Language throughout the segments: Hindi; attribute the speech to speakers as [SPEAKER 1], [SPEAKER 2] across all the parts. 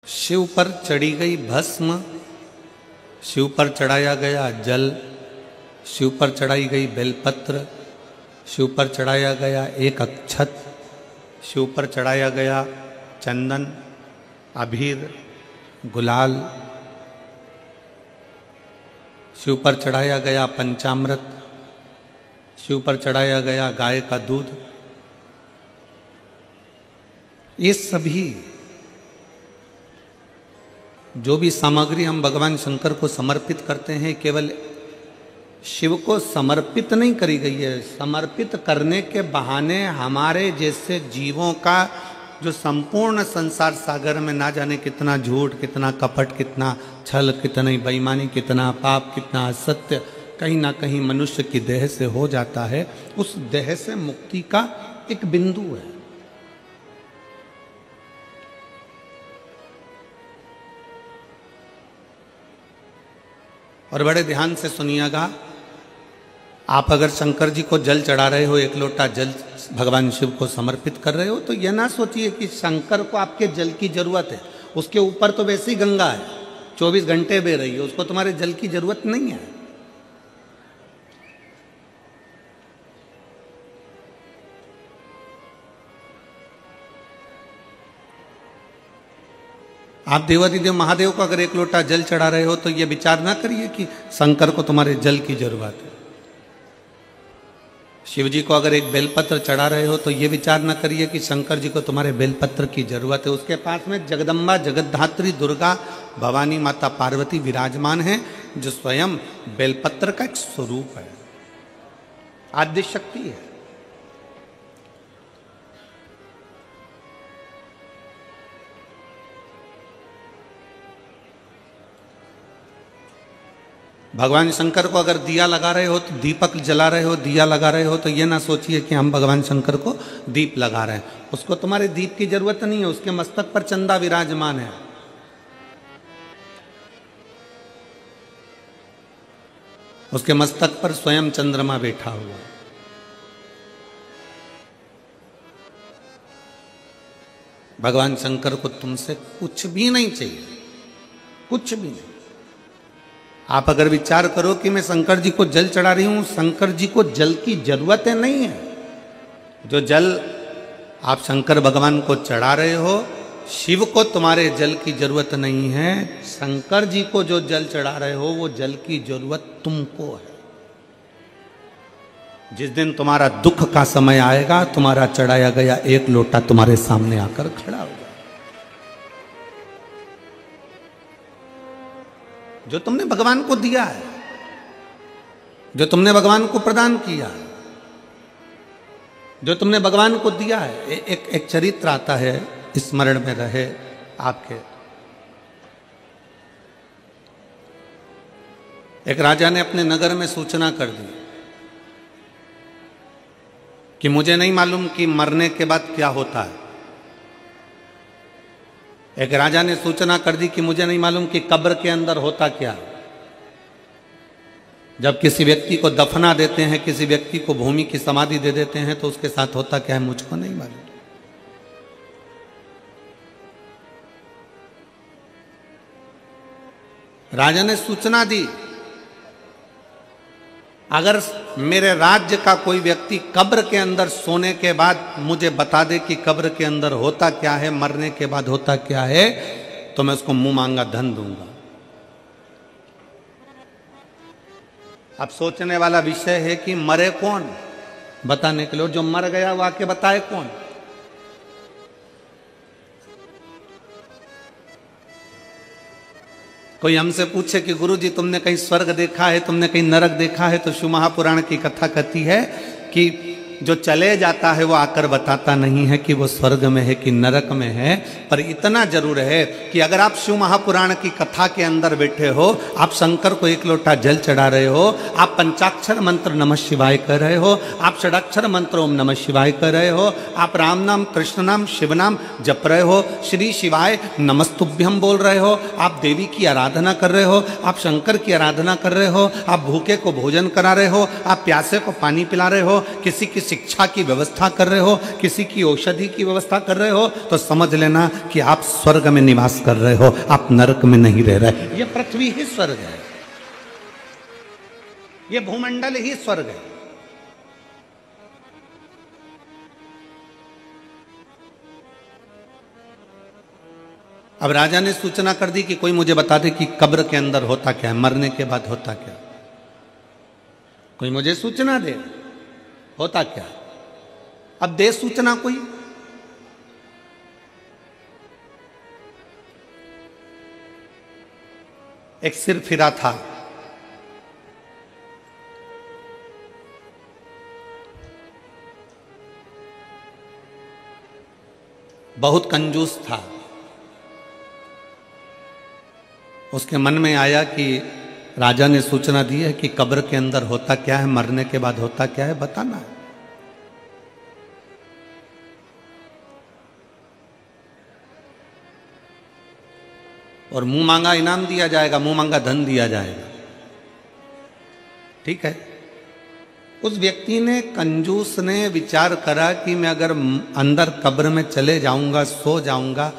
[SPEAKER 1] शिव पर चढ़ी गई भस्म, शिव पर चढ़ाया गया जल, शिव पर चढ़ाई गई बेलपत्र, शिव पर चढ़ाया गया एक अक्षत, शिव पर चढ़ाया गया चंदन, अबीर, गुलाल, शिव पर चढ़ाया गया पंचामृत, शिव पर चढ़ाया गया गाय का दूध। ये सभी जो भी सामग्री हम भगवान शंकर को समर्पित करते हैं केवल शिव को समर्पित नहीं करी गई है, समर्पित करने के बहाने हमारे जैसे जीवों का जो संपूर्ण संसार सागर में ना जाने कितना झूठ, कितना कपट, कितना छल, कितनी बेईमानी, कितना पाप, कितना असत्य कहीं ना कहीं मनुष्य की देह से हो जाता है, उस देह से मुक्ति का एक बिंदु है। और बड़े ध्यान से सुनिएगा, आप अगर शंकर जी को जल चढ़ा रहे हो, एक लोटा जल भगवान शिव को समर्पित कर रहे हो, तो यह ना सोचिए कि शंकर को आपके जल की जरूरत है। उसके ऊपर तो वैसी गंगा है, 24 घंटे बह रही है, उसको तुम्हारे जल की जरूरत नहीं है। आप देवाधिदेव महादेव को अगर एक लोटा जल चढ़ा रहे हो तो यह विचार ना करिए कि शंकर को तुम्हारे जल की जरूरत है। शिव जी को अगर एक बेलपत्र चढ़ा रहे हो तो यह विचार ना करिए कि शंकर जी को तुम्हारे बेलपत्र की जरूरत है। उसके पास में जगदम्बा, जगद्धात्री, दुर्गा, भवानी माता पार्वती विराजमान है, जो स्वयं बेलपत्र का एक स्वरूप है, आद्य शक्ति है। भगवान शंकर को अगर दिया लगा रहे हो तो दीपक जला रहे हो, दिया लगा रहे हो, तो ये ना सोचिए कि हम भगवान शंकर को दीप लगा रहे हैं। उसको तुम्हारे दीप की जरूरत नहीं है, उसके मस्तक पर चंदा विराजमान है। उसके मस्तक पर स्वयं चंद्रमा बैठा हुआ है। भगवान शंकर को तुमसे कुछ भी नहीं चाहिए, कुछ भी नहीं। आप अगर विचार करो कि मैं शंकर जी को जल चढ़ा रही हूं, शंकर जी को जल की जरूरत है नहीं है। जो जल आप शंकर भगवान को चढ़ा रहे हो, शिव को तुम्हारे जल की जरूरत नहीं है। शंकर जी को जो जल चढ़ा रहे हो वो जल की जरूरत तुमको है। जिस दिन तुम्हारा दुख का समय आएगा, तुम्हारा चढ़ाया गया एक लोटा तुम्हारे सामने आकर खड़ा होगा। जो तुमने भगवान को दिया है, जो तुमने भगवान को प्रदान किया है, जो तुमने भगवान को दिया है। एक चरित्र आता है, स्मरण में रहे आपके। एक राजा ने अपने नगर में सूचना कर दी कि मुझे नहीं मालूम कि मरने के बाद क्या होता है। एक राजा ने सूचना कर दी कि मुझे नहीं मालूम कि कब्र के अंदर होता क्या। जब किसी व्यक्ति को दफना देते हैं, किसी व्यक्ति को भूमि की समाधि दे देते हैं, तो उसके साथ होता क्या है मुझको नहीं मालूम। राजा ने सूचना दी, अगर मेरे राज्य का कोई व्यक्ति कब्र के अंदर सोने के बाद मुझे बता दे कि कब्र के अंदर होता क्या है, मरने के बाद होता क्या है, तो मैं उसको मुंह मांगा धन दूंगा। अब सोचने वाला विषय है कि मरे कौन, बताने के लिए, जो मर गया वो आके बताए कौन। कोई हमसे पूछे कि गुरुजी तुमने कहीं स्वर्ग देखा है, तुमने कहीं नरक देखा है, तो शिव महापुराण की कथा कहती है कि जो चले जाता है वो आकर बताता नहीं है कि वो स्वर्ग में है कि नरक में है। पर इतना जरूर है कि अगर आप शिव महापुराण की कथा के अंदर बैठे हो, आप शंकर को एक लोटा जल चढ़ा रहे हो, आप पंचाक्षर मंत्र नमः शिवाय कर रहे हो, आप षडाक्षर मंत्र ओम नमः शिवाय कर रहे हो, आप राम नाम, कृष्ण नाम, शिव नाम जप रहे हो, श्री शिवाय नमस्तुभ्यम बोल रहे हो, आप देवी की आराधना कर रहे हो, आप शंकर की आराधना कर रहे हो, आप भूखे को भोजन करा रहे हो, आप प्यासे को पानी पिला रहे हो, किसी शिक्षा की व्यवस्था कर रहे हो, किसी की औषधि की व्यवस्था कर रहे हो, तो समझ लेना कि आप स्वर्ग में निवास कर रहे हो, आप नरक में नहीं रह रहे। ये पृथ्वी ही स्वर्ग है, ये भूमंडल ही स्वर्ग है। अब राजा ने सूचना कर दी कि कोई मुझे बता दे कि कब्र के अंदर होता क्या है, मरने के बाद होता क्या, कोई मुझे सूचना दे होता क्या। अब दे सूचना कोई। एक सिर फिरा था, बहुत कंजूस था। उसके मन में आया कि राजा ने सूचना दी है कि कब्र के अंदर होता क्या है, मरने के बाद होता क्या है, बताना है। और मुंह मांगा इनाम दिया जाएगा, मुंह मांगा धन दिया जाएगा। ठीक है। उस व्यक्ति ने, कंजूस ने विचार करा कि मैं अगर अंदर कब्र में चले जाऊंगा, सो जाऊंगा,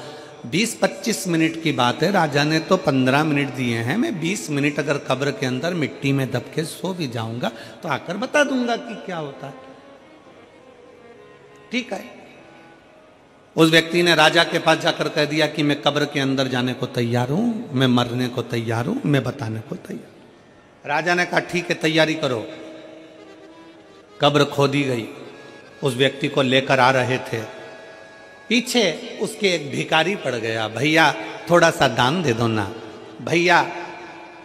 [SPEAKER 1] 20-25 मिनट की बात है, राजा ने तो 15 मिनट दिए हैं, मैं 20 मिनट अगर कब्र के अंदर मिट्टी में दब के सो भी जाऊंगा तो आकर बता दूंगा कि क्या होता है। ठीक है। उस व्यक्ति ने राजा के पास जाकर कह दिया कि मैं कब्र के अंदर जाने को तैयार हूं, मैं मरने को तैयार हूं, मैं बताने को तैयार। राजा ने कहा ठीक है, तैयारी करो। कब्र खोदी गई, उस व्यक्ति को लेकर आ रहे थे, पीछे उसके एक भिखारी पड़ गया। भैया थोड़ा सा दान दे दो ना, भैया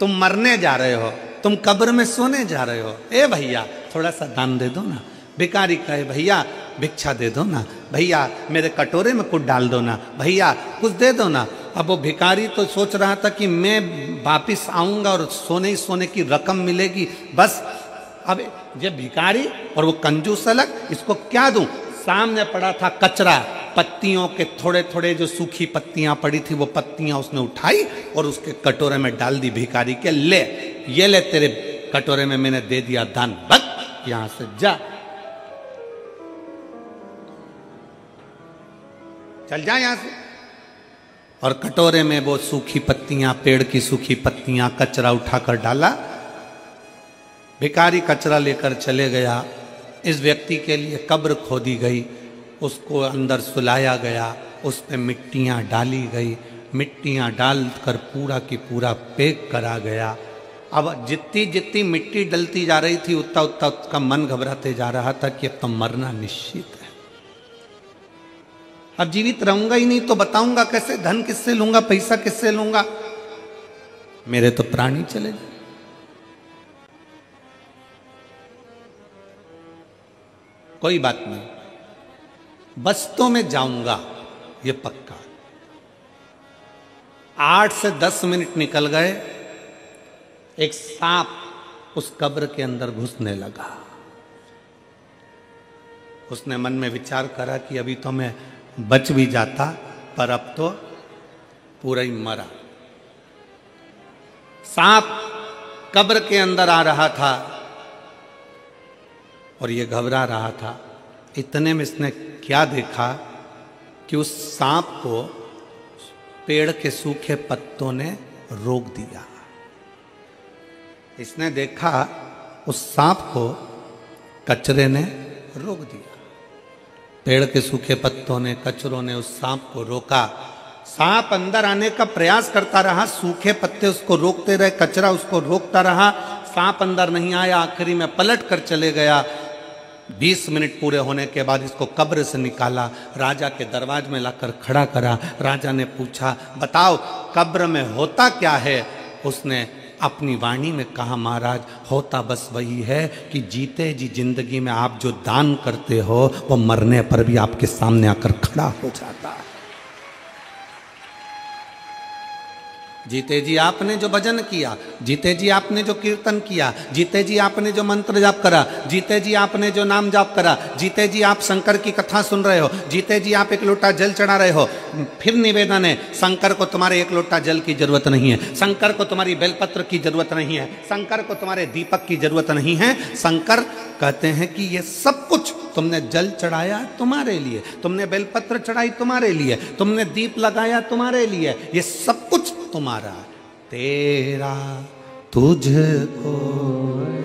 [SPEAKER 1] तुम मरने जा रहे हो, तुम कब्र में सोने जा रहे हो, ए भैया थोड़ा सा दान दे दो ना। भिखारी कहे भैया भिक्षा दे दो ना, भैया मेरे कटोरे में कुछ डाल दो ना, भैया कुछ दे दो ना। अब वो भिखारी तो सोच रहा था कि मैं वापिस आऊंगा और सोने ही सोने की रकम मिलेगी, बस। अब ये भिखारी और वो कंजूस अलग, इसको क्या दूं। सामने पड़ा था कचरा, पत्तियों के थोड़े थोड़े जो सूखी पत्तियां पड़ी थी, वो पत्तियां उसने उठाई और उसके कटोरे में डाल दी भिखारी के। ले ये ले, तेरे कटोरे में मैंने दे दिया दान, बक यहां से जा, चल जा यहां से। और कटोरे में वो सूखी पत्तियां, पेड़ की सूखी पत्तियां, कचरा उठाकर डाला। भिखारी कचरा लेकर चले गया। इस व्यक्ति के लिए कब्र खोदी गई, उसको अंदर सुलाया गया, उस पे मिट्टियां डाली गई, मिट्टियां डालकर पूरा की पूरा पैक करा गया। अब जितनी जितनी मिट्टी डलती जा रही थी, उतना उतना उसका मन घबराते जा रहा था कि अब तो मरना निश्चित है, अब जीवित रहूंगा ही नहीं तो बताऊंगा कैसे, धन किससे लूंगा, पैसा किससे लूंगा, मेरे तो प्राण ही चले गए। कोई बात नहीं, बस तो मैं जाऊंगा, ये पक्का। 8 से 10 मिनट निकल गए, एक सांप उस कब्र के अंदर घुसने लगा। उसने मन में विचार करा कि अभी तो मैं बच भी जाता, पर अब तो पूरा ही मरा। सांप कब्र के अंदर आ रहा था और ये घबरा रहा था। इतने में इसने क्या देखा कि उस सांप को पेड़ के सूखे पत्तों ने रोक दिया। इसने देखा उस सांप को कचरे ने रोक दिया। पेड़ के सूखे पत्तों ने, कचरों ने उस सांप को रोका। सांप अंदर आने का प्रयास करता रहा, सूखे पत्ते उसको रोकते रहे, कचरा उसको रोकता रहा, सांप अंदर नहीं आया। आखिरी में पलट कर चले गया। 20 मिनट पूरे होने के बाद इसको कब्र से निकाला, राजा के दरवाजे में लाकर खड़ा करा। राजा ने पूछा, बताओ कब्र में होता क्या है? उसने अपनी वाणी में कहा, महाराज होता बस वही है कि जीते जी जिंदगी में आप जो दान करते हो वो मरने पर भी आपके सामने आकर खड़ा हो जाता है। जीते जी आपने जो भजन किया, जीते जी आपने जो कीर्तन किया, जीते जी आपने जो मंत्र जाप करा, जीते जी आपने जो नाम जाप करा, जीते जी आप शंकर की कथा सुन रहे हो, जीते जी आप एक लोटा जल चढ़ा रहे हो। फिर निवेदन है, शंकर को तुम्हारे एक लोटा जल की जरूरत नहीं है, शंकर को तुम्हारी बेलपत्र की जरूरत नहीं है, शंकर को तुम्हारे दीपक की जरूरत नहीं है। शंकर कहते हैं कि ये सब कुछ तुमने जल चढ़ाया तुम्हारे लिए, तुमने बेलपत्र चढ़ाई तुम्हारे लिए, तुमने दीप लगाया तुम्हारे लिए, ये सब कुछ तुम्हारा। तेरा तुझको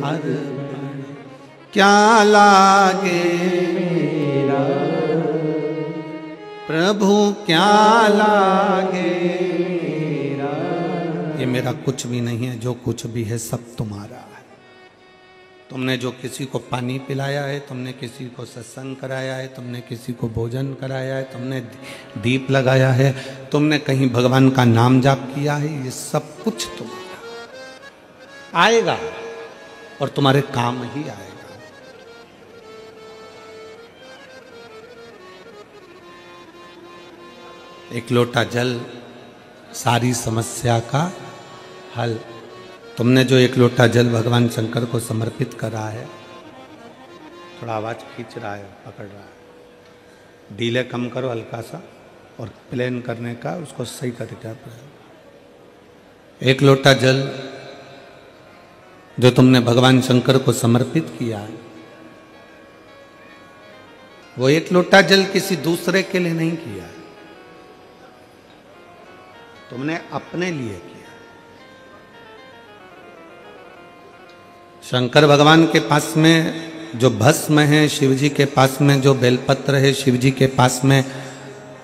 [SPEAKER 1] अर्पण क्या लागे मेरा प्रभु, क्या लागे मेरा। ये मेरा कुछ भी नहीं है, जो कुछ भी है सब तुम्हारा है। तुमने जो किसी को पानी पिलाया है, तुमने किसी को सत्संग कराया है, तुमने किसी को भोजन कराया है, तुमने दीप लगाया है, तुमने कहीं भगवान का नाम जाप किया है, ये सब कुछ तुम्हारा आएगा और तुम्हारे काम ही आएगा। एक लोटा जल सारी समस्या का हल। तुमने जो एक लोटा जल भगवान शंकर को समर्पित करा है, थोड़ा आवाज खींच रहा है, पकड़ रहा है, डीले कम करो हल्का सा और प्लेन करने का उसको सही तरीका पर। एक लोटा जल जो तुमने भगवान शंकर को समर्पित किया है, वो एक लोटा जल किसी दूसरे के लिए नहीं किया, तुमने अपने लिए किया। शंकर भगवान के पास में जो भस्म है, शिव जी के पास में जो बेलपत्र है, शिव जी के पास में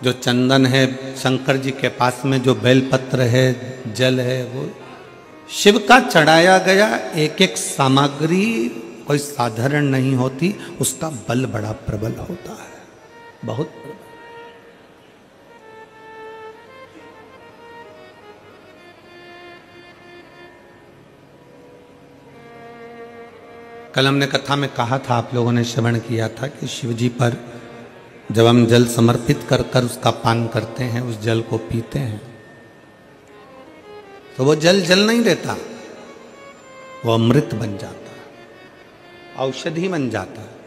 [SPEAKER 1] जो चंदन है, शंकर जी के पास में जो बेलपत्र है, जल है, वो शिव का चढ़ाया गया एक एक सामग्री कोई साधारण नहीं होती, उसका बल बड़ा प्रबल होता है, बहुत प्रबल। कल हमने कथा में कहा था, आप लोगों ने श्रवण किया था कि शिव जी पर जब हम जल समर्पित कर कर उसका पान करते हैं, उस जल को पीते हैं, तो वो जल जल नहीं रहता, वो अमृत बन जाता है, औषधि बन जाता है,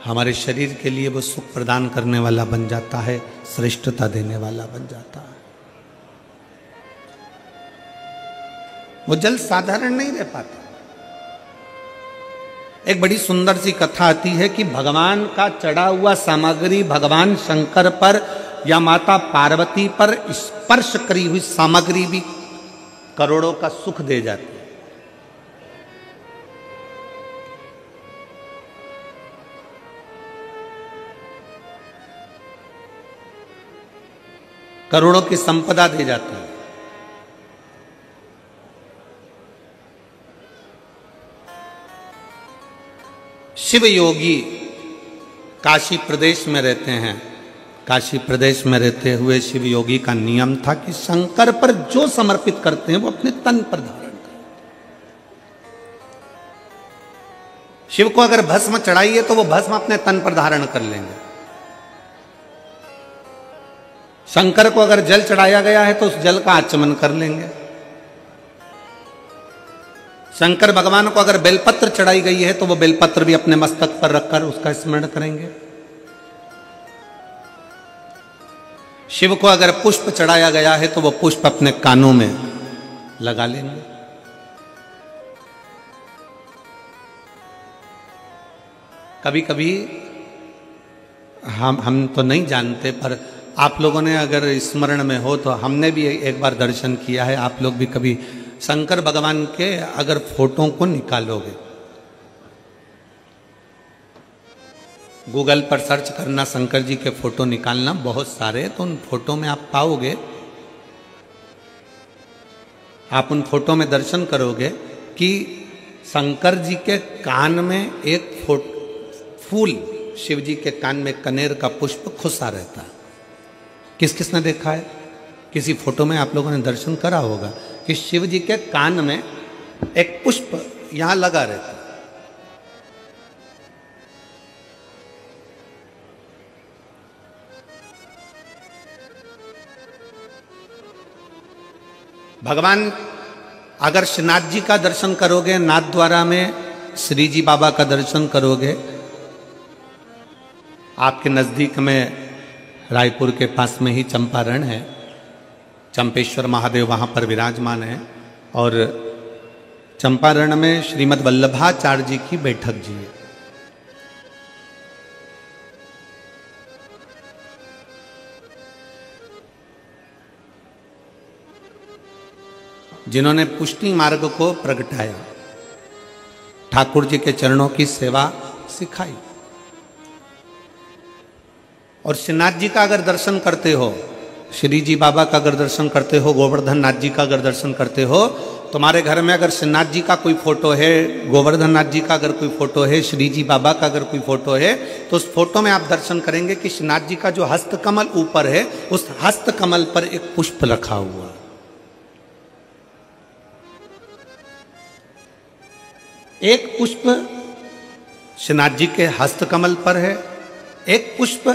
[SPEAKER 1] हमारे शरीर के लिए वो सुख प्रदान करने वाला बन जाता है, श्रेष्ठता देने वाला बन जाता है। वो जल साधारण नहीं रह पाता। एक बड़ी सुंदर सी कथा आती है कि भगवान का चढ़ा हुआ सामग्री भगवान शंकर पर या माता पार्वती पर स्पर्श करी हुई सामग्री भी करोड़ों का सुख दे जाती है। करोड़ों की संपदा दे जाती है। शिव योगी काशी प्रदेश में रहते हैं। काशी प्रदेश में रहते हुए शिव योगी का नियम था कि शंकर पर जो समर्पित करते हैं वो अपने तन पर धारण करें। शिव को अगर भस्म चढ़ाई है तो वो भस्म अपने तन पर धारण कर लेंगे। शंकर को अगर जल चढ़ाया गया है तो उस जल का आचमन कर लेंगे। शंकर भगवान को अगर बेलपत्र चढ़ाई गई है तो वो बेलपत्र भी अपने मस्तक पर रखकर उसका स्मरण करेंगे। शिव को अगर पुष्प चढ़ाया गया है तो वो पुष्प अपने कानों में लगा लेंगे। कभी कभी हम तो नहीं जानते, पर आप लोगों ने अगर स्मरण में हो तो हमने भी एक बार दर्शन किया है। आप लोग भी कभी शंकर भगवान के अगर फोटो को निकालोगे, गूगल पर सर्च करना शंकर जी के फोटो निकालना, बहुत सारे, तो उन फोटो में आप पाओगे, आप उन फोटो में दर्शन करोगे कि शंकर जी के कान में एक फूल, शिव जी के कान में कनेर का पुष्प खुसा रहता है। किस किसने देखा है? किसी फोटो में आप लोगों ने दर्शन करा होगा कि शिव जी के कान में एक पुष्प यहां लगा रहता है। भगवान अगर श्रीनाथ जी का दर्शन करोगे, नाथ द्वारा में श्री जी बाबा का दर्शन करोगे, आपके नजदीक में रायपुर के पास में ही चंपारण है, चंपेश्वर महादेव वहाँ पर विराजमान है, और चंपारण में श्रीमद् वल्लभाचार्य जी की बैठक जी है। जिन्होंने पुष्टि मार्ग को प्रगटाया, ठाकुर जी के चरणों की सेवा सिखाई। और श्रीनाथ जी का अगर दर्शन करते हो, श्री जी बाबा का अगर दर्शन करते हो, गोवर्धन नाथ जी का अगर दर्शन करते हो, तुम्हारे घर में अगर श्रीनाथ जी का कोई फोटो है, गोवर्धन नाथ जी का अगर कोई फोटो है, श्री जी बाबा का अगर कोई फोटो है, तो उस फोटो में आप दर्शन करेंगे कि श्रीनाथ जी का जो हस्तकमल ऊपर है, उस हस्तकमल पर एक पुष्प रखा हुआ। एक पुष्प श्रीनाथ जी के हस्तकमल पर है, एक पुष्प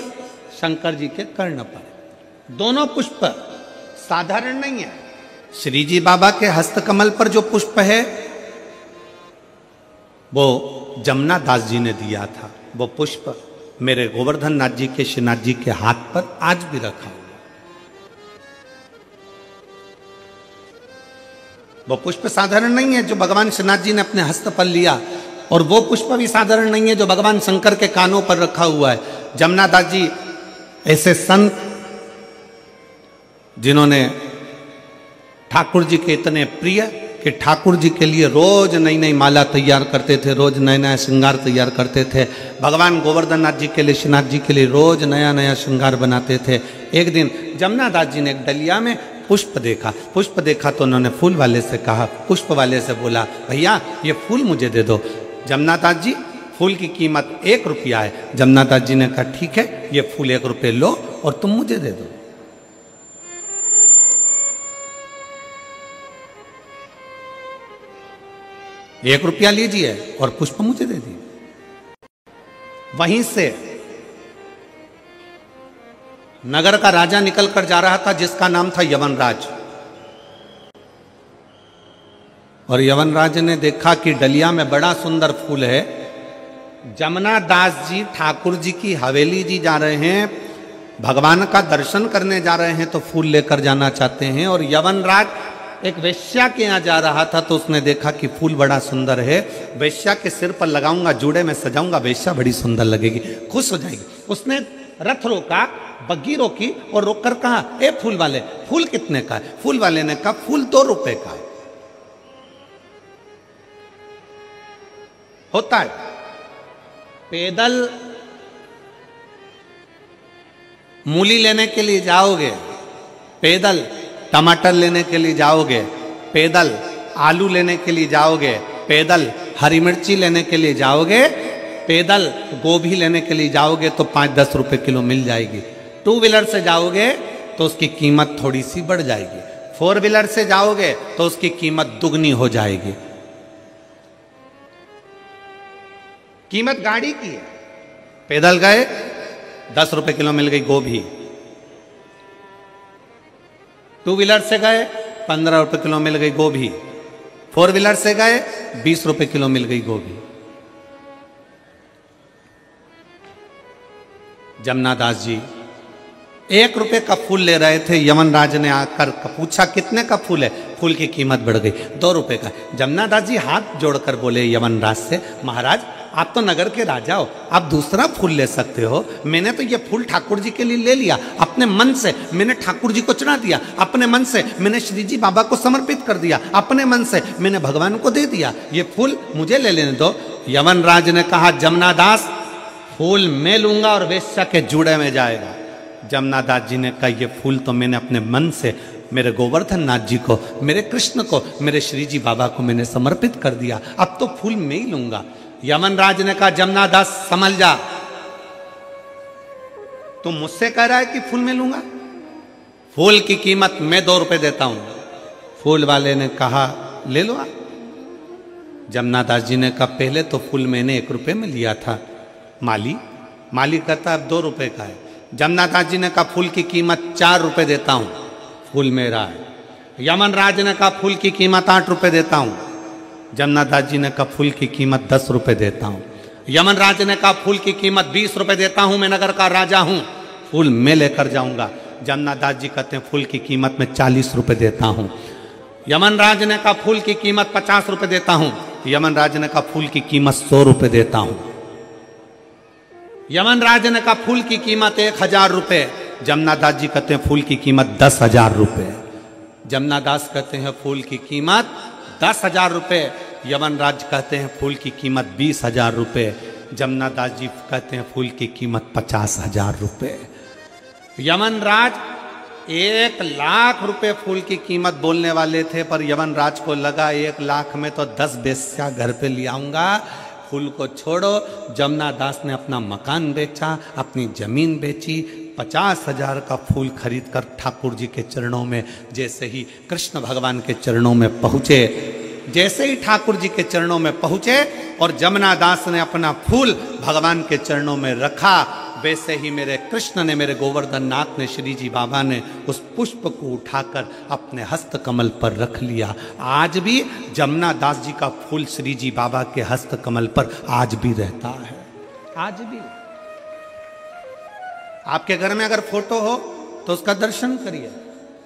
[SPEAKER 1] शंकर जी के कर्ण पर। दोनों पुष्प साधारण नहीं है। श्री जी बाबा के हस्तकमल पर जो पुष्प है वो जमुना दास जी ने दिया था। वो पुष्प मेरे गोवर्धन नाथ जी के श्रीनाथ जी के हाथ पर आज भी रखा हुआ। वो पुष्प साधारण नहीं है जो भगवान श्रीनाथ जी ने अपने हस्त पर लिया, और वो पुष्प भी साधारण नहीं है जो भगवान शंकर के कानों पर रखा हुआ है। जमुना दास जी ऐसे संत जिन्होंने ठाकुर जी के इतने प्रिय कि ठाकुर जी के लिए रोज नई नई माला तैयार करते थे, रोज नया नया श्रृंगार तैयार करते थे। भगवान गोवर्धन नाथ जी के लिए, श्रीनाथ जी के लिए रोज नया नया श्रृंगार बनाते थे। एक दिन जमुना दास जी ने एक डलिया में पुष्प देखा तो उन्होंने फूल वाले से कहा, पुष्प वाले से बोला, भैया ये फूल मुझे दे दो। जमुना दास जी, फूल की कीमत 1 रुपया है। जमुना दास जी ने कहा ठीक है, ये फूल 1 रुपये लो और तुम मुझे दे दो। एक रुपया लीजिए और पुष्प मुझे दे दिए। वहीं से नगर का राजा निकल कर जा रहा था जिसका नाम था यवनराज। और यवनराज ने देखा कि डलिया में बड़ा सुंदर फूल है। जमुना दास जी ठाकुर जी की हवेली जी जा रहे हैं, भगवान का दर्शन करने जा रहे हैं, तो फूल लेकर जाना चाहते हैं। और यवनराज एक वेश्या के यहाँ जा रहा था तो उसने देखा कि फूल बड़ा सुंदर है, वेश्या के सिर पर लगाऊंगा, जूड़े में सजाऊंगा, वेश्या बड़ी सुंदर लगेगी, खुश हो जाएगी। उसने रथ रोका, बग्गी रोकी और रोककर कहा, ए फूल वाले, फूल कितने का है? फूल वाले ने कहा फूल 2 रुपए का है। होता है पैदल मूली लेने के लिए जाओगे, पैदल टमाटर लेने के लिए जाओगे, पैदल आलू लेने के लिए जाओगे, पैदल हरी मिर्ची लेने के लिए जाओगे, पैदल गोभी लेने के लिए जाओगे तो 5-10 रुपए किलो मिल जाएगी। 2 व्हीलर से जाओगे तो उसकी कीमत थोड़ी सी बढ़ जाएगी, 4 व्हीलर से जाओगे तो उसकी कीमत दुगनी हो जाएगी। कीमत गाड़ी की है। पैदल गए 10 रुपए किलो मिल गई गोभी, 2 व्हीलर से गए 15 रुपए किलो मिल गई गोभी, 4 व्हीलर से गए 20 रुपए किलो मिल गई गोभी। जमुना दास जी 1 रुपए का फूल ले रहे थे। यवनराज ने आकर पूछा कितने का फूल है? फूल की कीमत बढ़ गई, 2 रुपए का। जमुना दास जी हाथ जोड़कर बोले यवनराज से, महाराज आप तो नगर के राजा हो, आप दूसरा फूल ले सकते हो। मैंने तो ये फूल ठाकुर जी के लिए ले लिया, अपने मन से मैंने ठाकुर जी को चढ़ा दिया, अपने मन से मैंने श्री जी बाबा को समर्पित कर दिया, अपने मन से मैंने भगवान को दे दिया, ये फूल मुझे ले लेने दो। यवनराज ने कहा जमुना दास फूल मैं लूंगा और वेश्या के जूड़े में जाएगा। जमुना दास जी ने कहा ये फूल तो मैंने अपने मन से मेरे गोवर्धन नाथ जी को, मेरे कृष्ण को, मेरे श्री जी बाबा को मैंने समर्पित कर दिया, अब तो फूल मैं ही लूंगा। यमनराज ने कहा जमुना दास समझ जा, तुम मुझसे कह रहा है कि फूल मैं लूंगा, फूल की कीमत मैं 2 रुपए देता हूं। फूल वाले ने कहा ले लो आप। जमुना दास जी ने कहा पहले तो फूल मैंने 1 रुपए में लिया था, माली कहता अब 2 रुपए का है। जमुना दास जी ने कहा फूल की कीमत 4 रुपए देता हूं, फूल मेरा है। यमनराज ने कहा फूल की कीमत 8 रुपए देता हूं। जमुना दास जी ने कहा फूल की कीमत 10 रुपए देता हूं। यमनराज ने कहा फूल की कीमत 20 रुपए देता हूं, मैं नगर का राजा हूं, फूल मैं लेकर जाऊंगा। जमुना दास जी कहते हैं फूल की कीमत में 40 रुपए देता हूं। यमनराज ने कहा फूल की कीमत 50 रुपए देता हूं। यमनराज ने कहा फूल की कीमत 100 रुपए देता हूं। यमनराज ने कहा फूल की कीमत 1000 रुपए। जमुना दास जी कहते हैं फूल की कीमत 10,000 रुपए। जमुना दास कहते हैं फूल की कीमत 10,000 रुपये, यमन राज कहते हैं फूल की कीमत 20,000 रुपये, जमुना दास जी कहते हैं फूल की कीमत 50,000 रुपये। यमन राज 1,00,000 रुपये फूल की कीमत बोलने वाले थे, पर यमन राज को लगा 1,00,000 में तो 10 बेस्या घर पे ले आऊंगा। फूल को छोड़ो, जमुना दास ने अपना मकान बेचा, अपनी जमीन बेची, 50,000 का फूल खरीद कर ठाकुर जी के चरणों में जैसे ही कृष्ण भगवान के चरणों में पहुँचे, जैसे ही ठाकुर जी के चरणों में पहुँचे और जमुना दास ने अपना फूल भगवान के चरणों में रखा, वैसे ही मेरे कृष्ण ने, मेरे गोवर्धन नाथ ने, श्री जी बाबा ने उस पुष्प को उठाकर अपने हस्त कमल पर रख लिया। आज भी जमुना दास जी का फूल श्री जी बाबा के हस्त कमल पर आज भी रहता है। आज भी आपके घर में अगर फोटो हो तो उसका दर्शन करिए,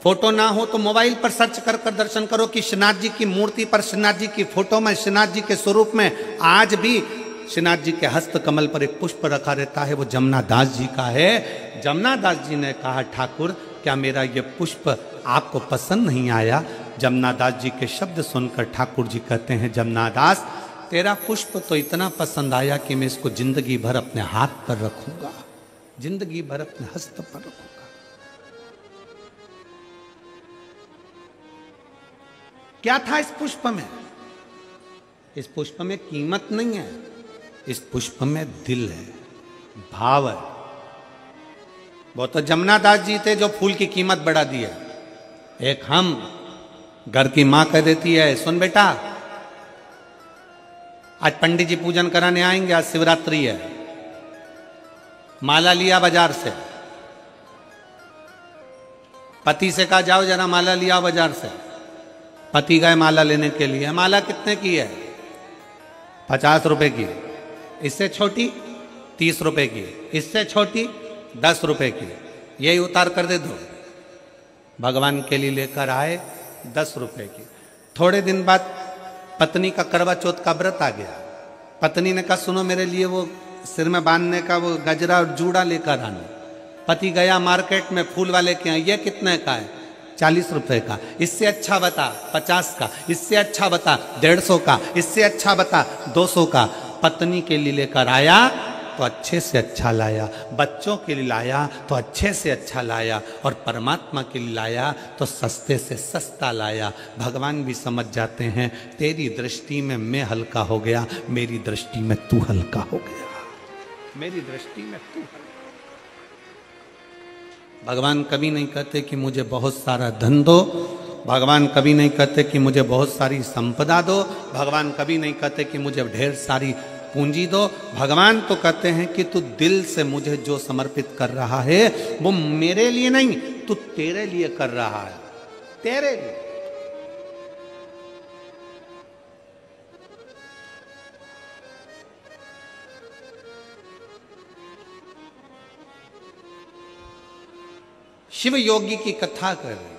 [SPEAKER 1] फोटो ना हो तो मोबाइल पर सर्च कर कर दर्शन करो कि श्रीनाथ जी की मूर्ति पर, श्रीनाथ जी की फोटो में, श्रीनाथ जी के स्वरूप में आज भी श्रीनाथ जी के हस्त कमल पर एक पुष्प रखा रहता है, वो जमुना दास जी का है। जमुना दास जी ने कहा, ठाकुर क्या मेरा ये पुष्प आपको पसंद नहीं आया? जमुना दास जी के शब्द सुनकर ठाकुर जी कहते हैं, जमुना दास तेरा पुष्प तो इतना पसंद आया कि मैं इसको जिंदगी भर अपने हाथ पर रखूंगा, जिंदगी भर अपने हस्त पर रखूंगा। क्या था इस पुष्प में? इस पुष्प में कीमत नहीं है, इस पुष्प में दिल है, भाव है। वो तो जमुना दास जी थे जो फूल की कीमत बढ़ा दी है। एक हम घर की मां कह देती है, सुन बेटा आज पंडित जी पूजन कराने आएंगे, आज शिवरात्रि है, माला लिया बाजार से। पति से कहा जाओ जरा माला लिया बाजार से। पति गए माला लेने के लिए। माला कितने की है? 50 रुपए की। इससे छोटी 30 रुपए की, इससे छोटी 10 रुपए की, यही उतार कर दे दो। भगवान के लिए लेकर आए 10 रुपए की। थोड़े दिन बाद पत्नी का करवा चौथ का व्रत आ गया। पत्नी ने कहा, सुनो मेरे लिए वो सिर में बांधने का वो गजरा और जूड़ा लेकर आना। पति गया मार्केट में फूल वाले के यहाँ, ये कितने का है? 40 रुपए का। इससे अच्छा बता 50 का, इससे अच्छा बता 150 का, इससे अच्छा बता 200 का। पत्नी के लिए लेकर आया तो अच्छे से अच्छा लाया, बच्चों के लिए लाया तो अच्छे से अच्छा लाया, और परमात्मा के लिए लाया तो सस्ते से सस्ता लाया। भगवान भी समझ जाते हैं, तेरी दृष्टि में मैं हल्का हो गया, मेरी दृष्टि में तू हल्का हो गया, मेरी दृष्टि में तू हल्का। भगवान कभी नहीं कहते कि मुझे बहुत सारा धन दो, भगवान कभी नहीं कहते कि मुझे बहुत सारी संपदा दो, भगवान कभी नहीं कहते कि मुझे ढेर सारी पूंजी दो। भगवान तो कहते हैं कि तू दिल से मुझे जो समर्पित कर रहा है वो मेरे लिए नहीं, तू तेरे लिए कर रहा है, तेरे लिए। शिव योगी की कथा कर रहे,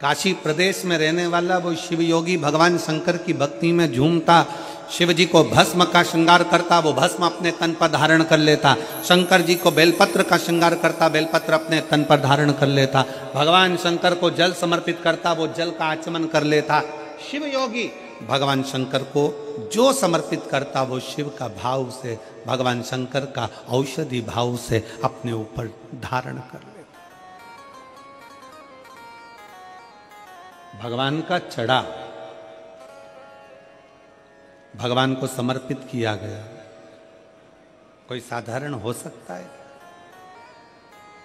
[SPEAKER 1] काशी प्रदेश में रहने वाला वो शिव योगी भगवान शंकर की भक्ति में झूमता, शिव जी को भस्म का श्रृंगार करता, वो भस्म अपने तन पर धारण कर लेता। शंकर जी को बेलपत्र का श्रृंगार करता, बेलपत्र अपने तन पर धारण कर लेता। भगवान शंकर को जल समर्पित करता, वो जल का आचमन कर लेता। शिव योगी भगवान शंकर को जो समर्पित करता वो शिव का भाव से, भगवान शंकर का औषधि भाव से अपने ऊपर धारण कर लेता। भगवान का चढ़ा भगवान को समर्पित किया गया, कोई साधारण हो सकता है?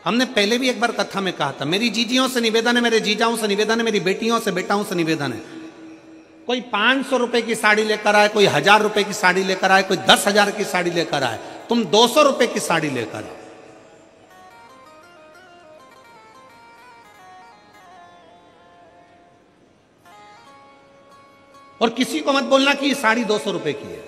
[SPEAKER 1] हमने पहले भी एक बार कथा में कहा था, मेरी जीजियों से निवेदन है, मेरे जीजाओं से निवेदन है, मेरी बेटियों से बेटाओं से निवेदन है, कोई 500 रुपए की साड़ी लेकर आए, कोई 1000 रुपए की साड़ी लेकर आए, कोई 10,000 की साड़ी लेकर आए, तुम 200 रुपए की साड़ी लेकर आओ। और किसी को मत बोलना कि ये साड़ी 200 रुपए की है,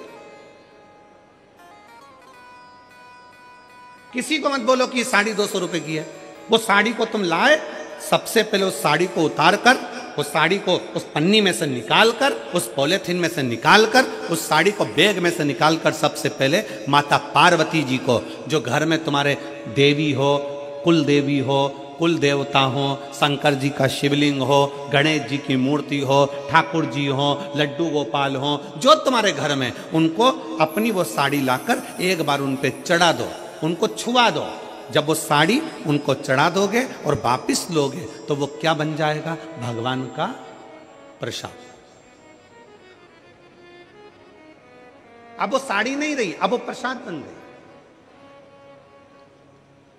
[SPEAKER 1] किसी को मत बोलो कि ये साड़ी 200 रुपए की है। वो साड़ी को तुम लाए, सबसे पहले उस साड़ी को उतार कर, उस साड़ी को उस पन्नी में से निकाल कर, उस पॉलिथीन में से निकाल कर, उस साड़ी को बैग में से निकाल कर सबसे पहले माता पार्वती जी को, जो घर में तुम्हारे देवी हो, कुल देवी हो, कुल देवता हो, शंकर जी का शिवलिंग हो, गणेश जी की मूर्ति हो, ठाकुर जी हो, लड्डू गोपाल हो, जो तुम्हारे घर में, उनको अपनी वो साड़ी लाकर एक बार उन पे चढ़ा दो, उनको छुआ दो। जब वो साड़ी उनको चढ़ा दोगे और वापिस लोगे तो वो क्या बन जाएगा? भगवान का प्रसाद। अब वो साड़ी नहीं रही, अब वो प्रसाद बन गई।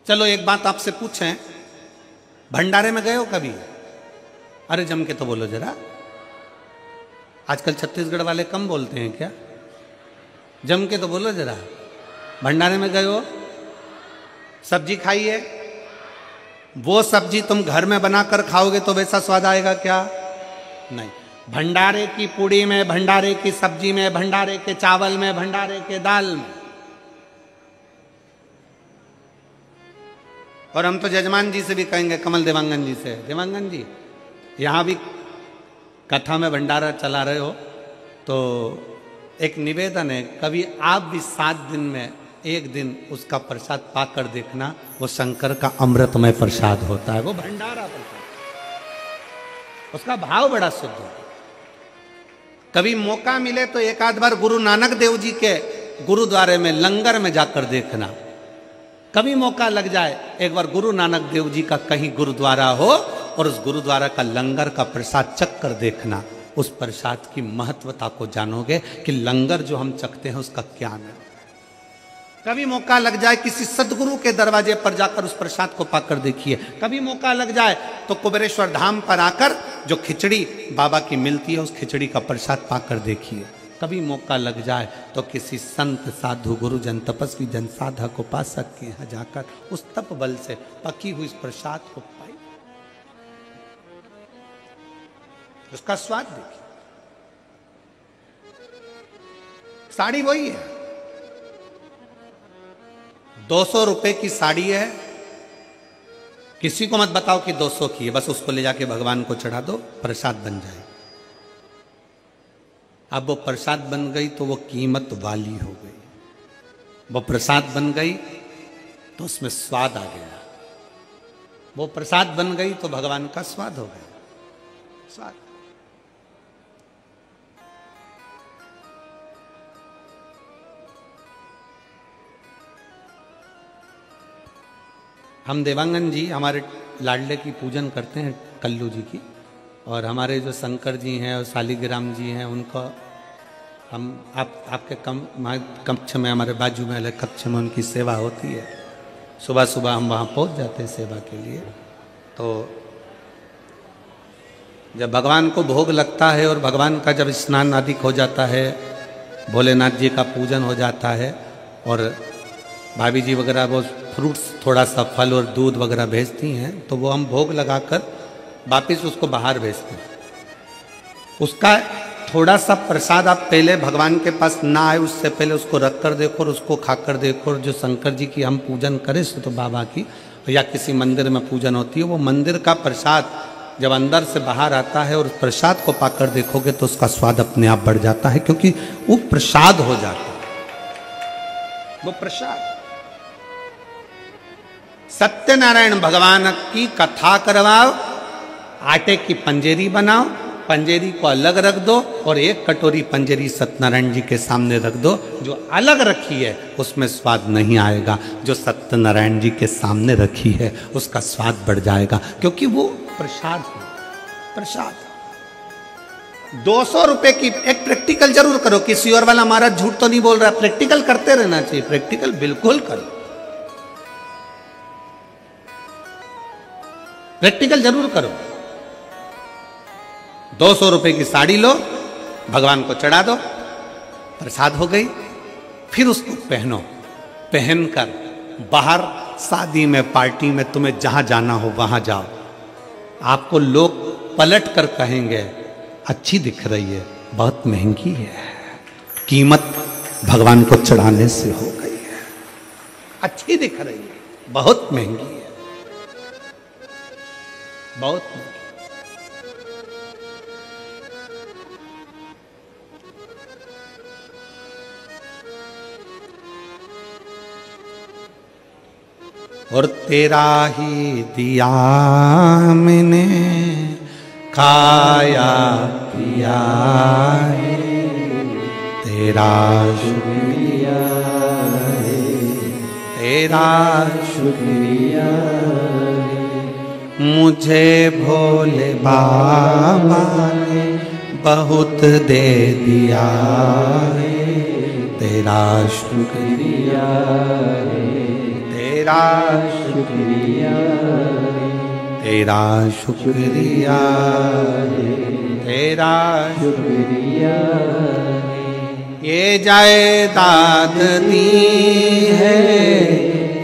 [SPEAKER 1] चलो एक बात आपसे पूछें, भंडारे में गए हो कभी? अरे जम के तो बोलो जरा। आजकल छत्तीसगढ़ वाले कम बोलते हैं क्या? जम के तो बोलो जरा। भंडारे में गए हो, सब्जी खाई है, वो सब्जी तुम घर में बनाकर खाओगे तो वैसा स्वाद आएगा क्या? नहीं। भंडारे की पूड़ी में, भंडारे की सब्जी में, भंडारे के चावल में, भंडारे के दाल में। और हम तो जजमान जी से भी कहेंगे, कमल देवांगन जी से, देवांगन जी यहां भी कथा में भंडारा चला रहे हो तो एक निवेदन है, कभी आप भी 7 दिन में एक दिन उसका प्रसाद पाकर देखना, वो शंकर का अमृतमय प्रसाद होता है, वो भंडारा प्रसाद, उसका भाव बड़ा शुद्ध होता है। कभी मौका मिले तो एक आध बार गुरु नानक देव जी के गुरुद्वारे में लंगर में जाकर देखना। कभी मौका लग जाए, एक बार गुरु नानक देव जी का कहीं गुरुद्वारा हो और उस गुरुद्वारा का लंगर का प्रसाद चख कर देखना, उस प्रसाद की महत्वता को जानोगे कि लंगर जो हम चखते हैं उसका क्या है। कभी मौका लग जाए किसी सदगुरु के दरवाजे पर जाकर उस प्रसाद को पाकर देखिए। कभी मौका लग जाए तो कुबेरेश्वर धाम पर आकर जो खिचड़ी बाबा की मिलती है उस खिचड़ी का प्रसाद पाकर देखिए। कभी मौका लग जाए तो किसी संत साधु गुरुजन तपस्वी जन साधक उपासक के यहाँ जाकर उस तप बल से पकी हुई इस प्रसाद को पाई, उसका स्वाद देखिए। साड़ी वही है, 200 रुपए की साड़ी है, किसी को मत बताओ कि 200 की है, बस उसको ले जाके भगवान को चढ़ा दो, प्रसाद बन जाए। अब वो प्रसाद बन गई तो वो कीमत वाली हो गई, वो प्रसाद बन गई तो उसमें स्वाद आ गया, वो प्रसाद बन गई तो भगवान का स्वाद हो गया। स्वाद हम देवांगन जी हमारे लाडले की पूजन करते हैं, कल्लू जी की, और हमारे जो शंकर जी हैं और शालिग्राम जी हैं उनको हम आपके कक्ष में, हमारे बाजू में अलग कक्ष में उनकी सेवा होती है। सुबह सुबह हम वहाँ पहुँच जाते हैं सेवा के लिए। तो जब भगवान को भोग लगता है और भगवान का जब स्नान आदि हो जाता है, भोलेनाथ जी का पूजन हो जाता है और भाभी जी वगैरह वो फ्रूट्स, थोड़ा सा फल और दूध वगैरह भेजती हैं, तो वो हम भोग लगाकर वापिस उसको बाहर भेजते हैं। उसका थोड़ा सा प्रसाद आप पहले भगवान के पास ना आए उससे पहले उसको रख कर देखो और उसको खाकर देखो। और जो शंकर जी की हम पूजन करें तो बाबा की या किसी मंदिर में पूजन होती है, वो मंदिर का प्रसाद जब अंदर से बाहर आता है और प्रसाद को पाकर देखोगे तो उसका स्वाद अपने आप बढ़ जाता है, क्योंकि वो प्रसाद हो जाता है, वो प्रसाद। सत्यनारायण भगवान की कथा करवाओ, आटे की पंजेरी बनाओ, पंजेरी को अलग रख दो और एक कटोरी पंजेरी सत्यनारायण जी के सामने रख दो। जो अलग रखी है उसमें स्वाद नहीं आएगा, जो सत्यनारायण जी के सामने रखी है उसका स्वाद बढ़ जाएगा, क्योंकि वो प्रसाद है। प्रसाद 200 रुपए की। एक प्रैक्टिकल जरूर करो, किसी और वाला महाराज झूठ तो नहीं बोल रहा, प्रैक्टिकल करते रहना चाहिए, प्रैक्टिकल बिल्कुल करो, प्रैक्टिकल जरूर करो। 200 रुपए की साड़ी लो, भगवान को चढ़ा दो, प्रसाद हो गई। फिर उसको पहनो, पहनकर बाहर शादी में, पार्टी में, तुम्हें जहां जाना हो वहां जाओ। आपको लोग पलट कर कहेंगे अच्छी दिख रही है, बहुत महंगी है, कीमत भगवान को चढ़ाने से हो गई है। अच्छी दिख रही है, बहुत महंगी है, बहुत महंगी। और तेरा ही दिया मैंने खाया पिया है, तेरा शुक्रिया है, तेरा शुक्रिया है। मुझे भोले बाबा ने बहुत दे दिया है, तेरा शुक्रिया है, तेरा शुक्रिया है, तेरा शुक्रिया है, तेरा शुक्रिया है। ये जायदाद दी है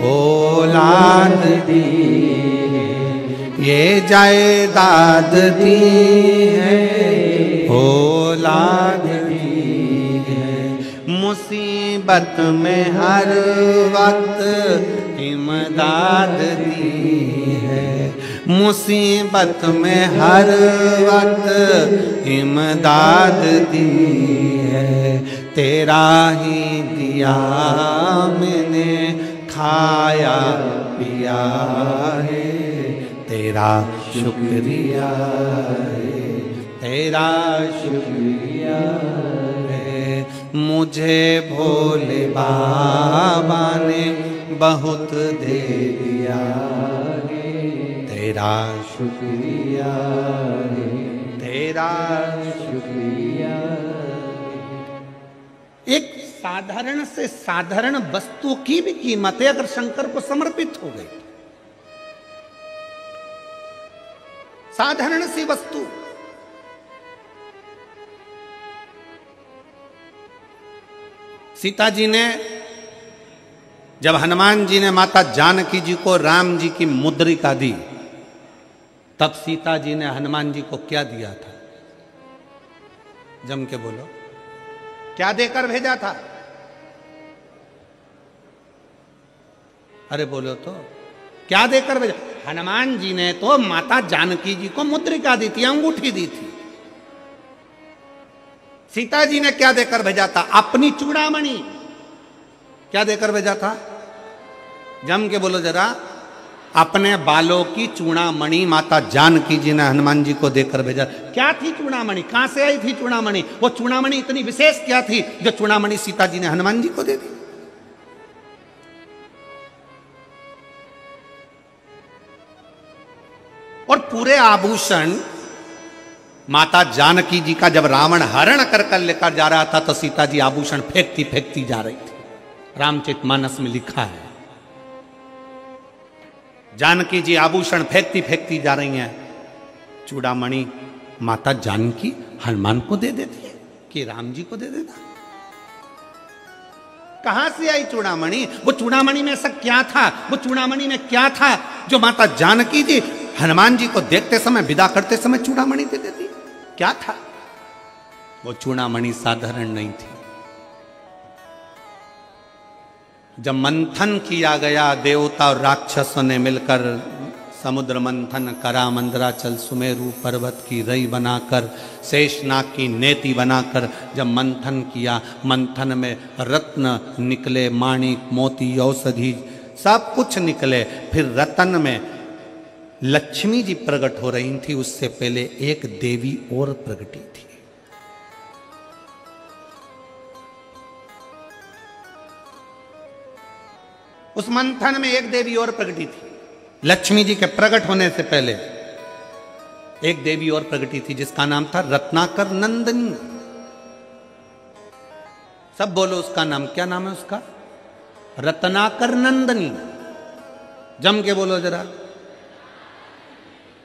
[SPEAKER 1] औलाद दी है, ये जायदाद दी है औलाद दी है। मुसीबत में हर वक्त इमदाद दी है, मुसीबत में हर वक्त इमदाद दी है। तेरा ही दिया मैंने खाया पिया है, तेरा शुक्रिया है, तेरा शुक्रिया है। मुझे भोले बाबा ने बहुत दे दिया है, तेरा शुक्रिया है, तेरा शुक्रिया है। एक साधारण से साधारण वस्तु की भी कीमत है अगर शंकर को समर्पित हो गई। साधारण सी वस्तु, सीता जी ने जब हनुमान जी ने माता जानकी जी को राम जी की मुद्रिका दी, तब सीता जी ने हनुमान जी को क्या दिया था? जम के बोलो, क्या देकर भेजा था? अरे बोलो तो, क्या देकर भेजा? हनुमान जी ने तो माता जानकी जी को मुद्रिका दी थी, अंगूठी दी थी। सीता जी ने क्या देकर भेजा था? अपनी चूड़ामणि। क्या देकर भेजा था? जम के बोलो जरा। अपने बालों की चूड़ामणि माता जानकी जी ने हनुमान जी को देकर भेजा। क्या थी चूड़ामणि? कहां से आई थी चूड़ामणि? वो चूड़ामणि इतनी विशेष क्या थी जो चूड़ामणि सीता जी ने हनुमान जी को दे दी? और पूरे आभूषण माता जानकी जी का जब रावण हरण कर लेकर जा रहा था तो सीता जी आभूषण फेंकती फेंकती जा रही थी। रामचरितमानस में लिखा है, जानकी जी आभूषण फेंकती फेंकती जा रही हैं। चूड़ामणि माता जानकी हनुमान को दे देती है कि राम जी को दे देता? कहां से आई चूड़ामणि? वो चूड़ामणि में ऐसा क्या था? वो चूड़ामणि में क्या था जो माता जानकी जी हनुमान जी को देखते समय, विदा करते समय चूड़ामणि दे देती? क्या था वो चूड़ामणि? साधारण नहीं थी। जब मंथन किया गया देवता और राक्षसों ने मिलकर, समुद्र मंथन करा, मंदराचल सुमेरु पर्वत की रई बनाकर, शेषनाग की नेति बनाकर जब मंथन किया, मंथन में रत्न निकले, माणिक मोती औषधि सब कुछ निकले। फिर रतन में लक्ष्मी जी प्रकट हो रही थी, उससे पहले एक देवी और प्रकटी थी। उस मंथन में एक देवी और प्रकटी थी। लक्ष्मी जी के प्रकट होने से पहले एक देवी और प्रकटी थी जिसका नाम था रत्नाकर नंदनी। सब बोलो उसका नाम। क्या नाम है उसका? रत्नाकर नंदनी। जम के बोलो जरा।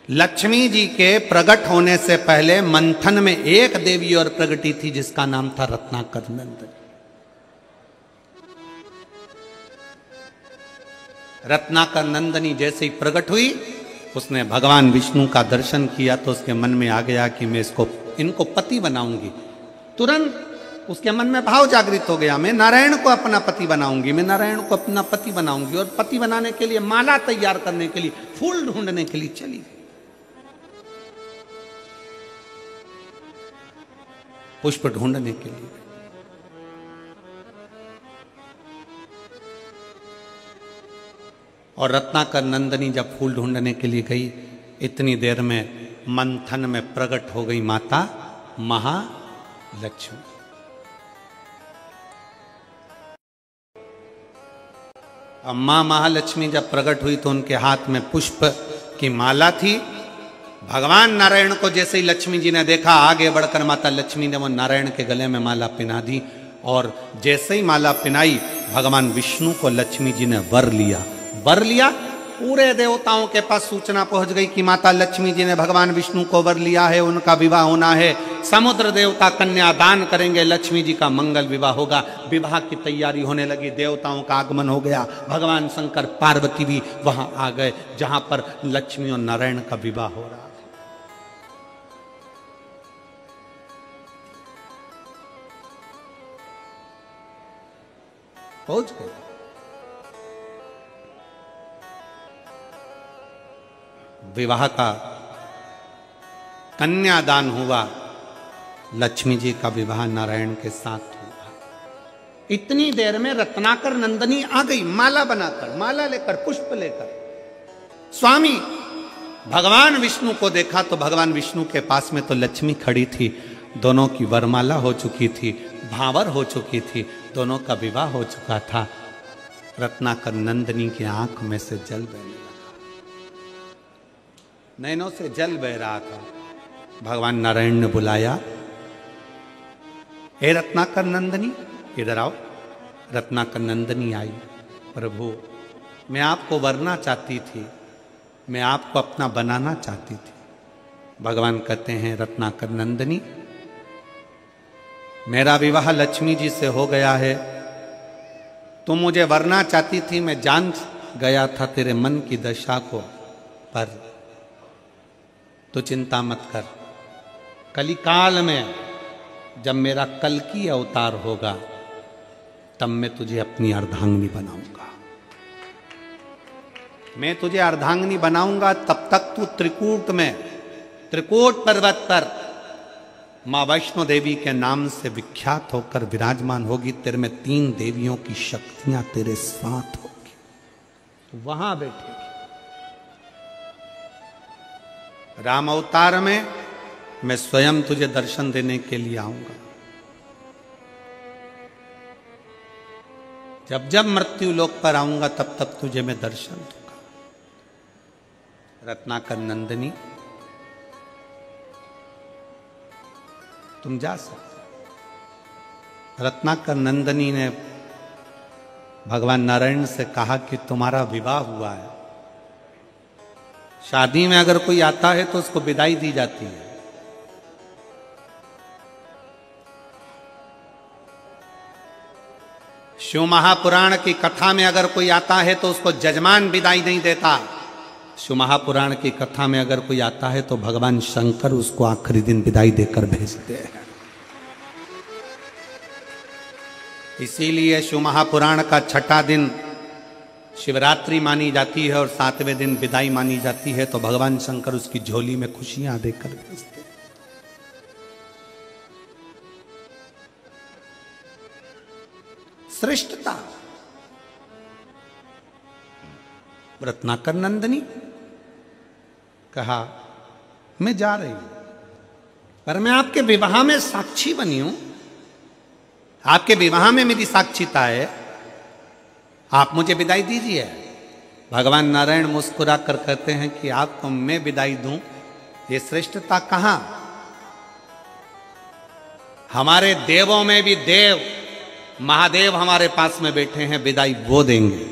[SPEAKER 1] लक्ष्मी जी के प्रकट होने से पहले मंथन में एक देवी और प्रकटी थी जिसका नाम था रत्नाकर नंदनी। रत्नाकर नंदनी जैसे ही प्रकट हुई, उसने भगवान विष्णु का दर्शन किया तो उसके मन में आ गया कि मैं इनको पति बनाऊंगी। तुरंत उसके मन में भाव जागृत हो गया, मैं नारायण को अपना पति बनाऊंगी, मैं नारायण को अपना पति बनाऊंगी। और पति बनाने के लिए माला तैयार करने के लिए, फूल ढूंढने के लिए चली गई। पुष्प ढूंढने के लिए। और रत्नाकर नंदनी जब फूल ढूंढने के लिए गई, इतनी देर में मंथन में प्रकट हो गई माता महालक्ष्मी। अब मां महालक्ष्मी जब प्रकट हुई तो उनके हाथ में पुष्प की माला थी। भगवान नारायण को जैसे ही लक्ष्मी जी ने देखा, आगे बढ़कर माता लक्ष्मी ने वो नारायण के गले में माला पहना दी, और जैसे ही माला पहनाई भगवान विष्णु को लक्ष्मी जी ने वर लिया। पूरे देवताओं के पास सूचना पहुंच गई कि माता लक्ष्मी जी ने भगवान विष्णु को वर लिया है, उनका विवाह होना है। समुद्र देवता कन्या दान करेंगे, लक्ष्मी जी का मंगल विवाह होगा। विवाह की तैयारी होने लगी, देवताओं का आगमन हो गया। भगवान शंकर पार्वती भी वहां आ गए जहां पर लक्ष्मी और नारायण का विवाह हो रहा था। पहुंच गए। विवाह का कन्यादान हुआ, लक्ष्मी जी का विवाह नारायण के साथ हुआ। इतनी देर में रत्नाकर नंदनी आ गई, माला बनाकर, माला लेकर, पुष्प लेकर। स्वामी भगवान विष्णु को देखा तो भगवान विष्णु के पास में तो लक्ष्मी खड़ी थी। दोनों की वरमाला हो चुकी थी, भावर हो चुकी थी, दोनों का विवाह हो चुका था। रत्नाकर नंदनी की आंख में से जल बहने लगा, नैनों से जल बह रहा था। भगवान नारायण ने बुलाया, हे रत्नाकर नंदनी इधर आओ। रत्नाकर नंदनी आई। प्रभु मैं आपको वरना चाहती थी, मैं आपको अपना बनाना चाहती थी। भगवान कहते हैं, रत्नाकर नंदनी मेरा विवाह लक्ष्मी जी से हो गया है। तुम मुझे वरना चाहती थी, मैं जान गया था तेरे मन की दशा को, पर तो चिंता मत कर। कलिकाल में जब मेरा कल्कि अवतार होगा तब मैं तुझे अपनी अर्धांगिनी बनाऊंगा। मैं तुझे अर्धांगिनी बनाऊंगा। तब तक तू त्रिकूट पर्वत पर मां वैष्णो देवी के नाम से विख्यात होकर विराजमान होगी। तेरे में 3 देवियों की शक्तियां तेरे साथ होगी, वहां बैठेगी। राम अवतार में मैं स्वयं तुझे दर्शन देने के लिए आऊंगा। जब जब मृत्यु लोक पर आऊंगा तब तब तुझे मैं दर्शन दूंगा। रत्नाकर नंदनी तुम जा सकते। रत्नाकर नंदनी ने भगवान नारायण से कहा कि तुम्हारा विवाह हुआ है। शादी में अगर कोई आता है तो उसको विदाई दी जाती है। शिव महापुराण की कथा में अगर कोई आता है तो उसको जजमान विदाई नहीं देता। शिव महापुराण की कथा में अगर कोई आता है तो भगवान शंकर उसको आखिरी दिन विदाई देकर भेजते हैं। इसीलिए शिव महापुराण का 6ठा दिन शिवरात्रि मानी जाती है और 7वें दिन विदाई मानी जाती है। तो भगवान शंकर उसकी झोली में खुशियां देकर भेजते हैं। श्रेष्ठता। रत्नाकर नंदनी कहा, मैं जा रही हूं, पर मैं आपके विवाह में साक्षी बनी हूं। आपके विवाह में मेरी साक्षीता है, आप मुझे विदाई दीजिए। भगवान नारायण मुस्कुरा कर कहते हैं कि आपको मैं विदाई दूं, ये श्रेष्ठता कहां? हमारे देवों में भी देव महादेव हमारे पास में बैठे हैं, विदाई वो देंगे।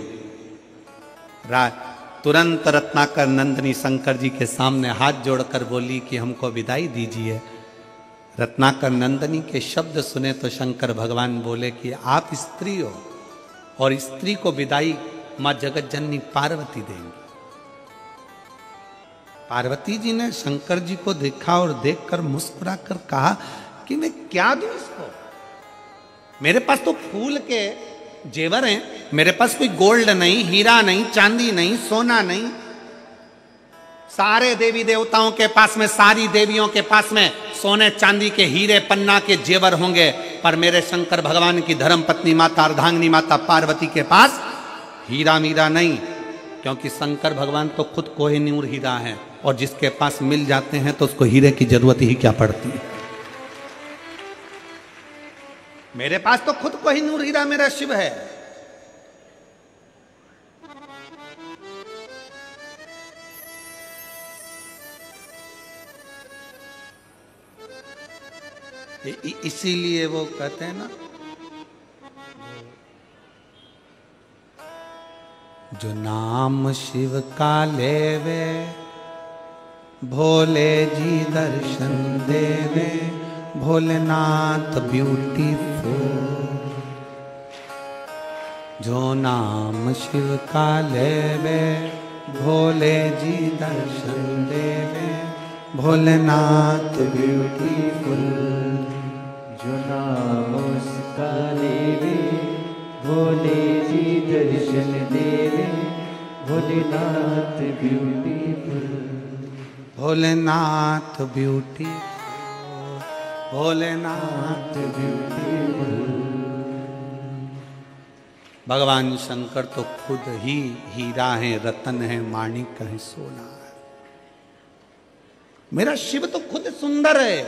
[SPEAKER 1] तुरंत रत्नाकर नंदनी शंकर जी के सामने हाथ जोड़कर बोली कि हमको विदाई दीजिए। रत्नाकर नंदनी के शब्द सुने तो शंकर भगवान बोले कि आप स्त्री हो और स्त्री को विदाई मां जगत जननी पार्वती देंगी। पार्वती जी ने शंकर जी को देखा और देखकर मुस्कुरा कर कहा कि मैं क्या दूं इसको? मेरे पास तो फूल के जेवर हैं, मेरे पास कोई गोल्ड नहीं, हीरा नहीं, चांदी नहीं, सोना नहीं। सारे देवी देवताओं के पास में, सारी देवियों के पास में सोने चांदी के हीरे पन्ना के जेवर होंगे, पर मेरे शंकर भगवान की धर्म पत्नी माता अर्धांगिनी माता पार्वती के पास हीरा मीरा नहीं, क्योंकि शंकर भगवान तो खुद कोहिनूर हीरा है, और जिसके पास मिल जाते हैं तो उसको हीरे की जरूरत ही क्या पड़ती है। मेरे पास तो खुद कोहिनूर हीरा मेरा शिव है। इसीलिए वो कहते हैं ना, जो नाम शिव का लेवे भोले जी दर्शन देवे, भोलेनाथ ब्यूटीफुल। जो नाम शिव का लेवे भोले जी दर्शन देवे, भोलेनाथ ब्यूटीफुल।
[SPEAKER 2] जो नाम उसका लेवे भोले जी दर्शन देवे, Bholenath beautiful.
[SPEAKER 1] Bholenath beautiful, Bholenath beautiful. भगवान शंकर तो खुद ही हीरा है, रतन है, माणिक है, सोना है। मेरा शिव तो खुद सुंदर है,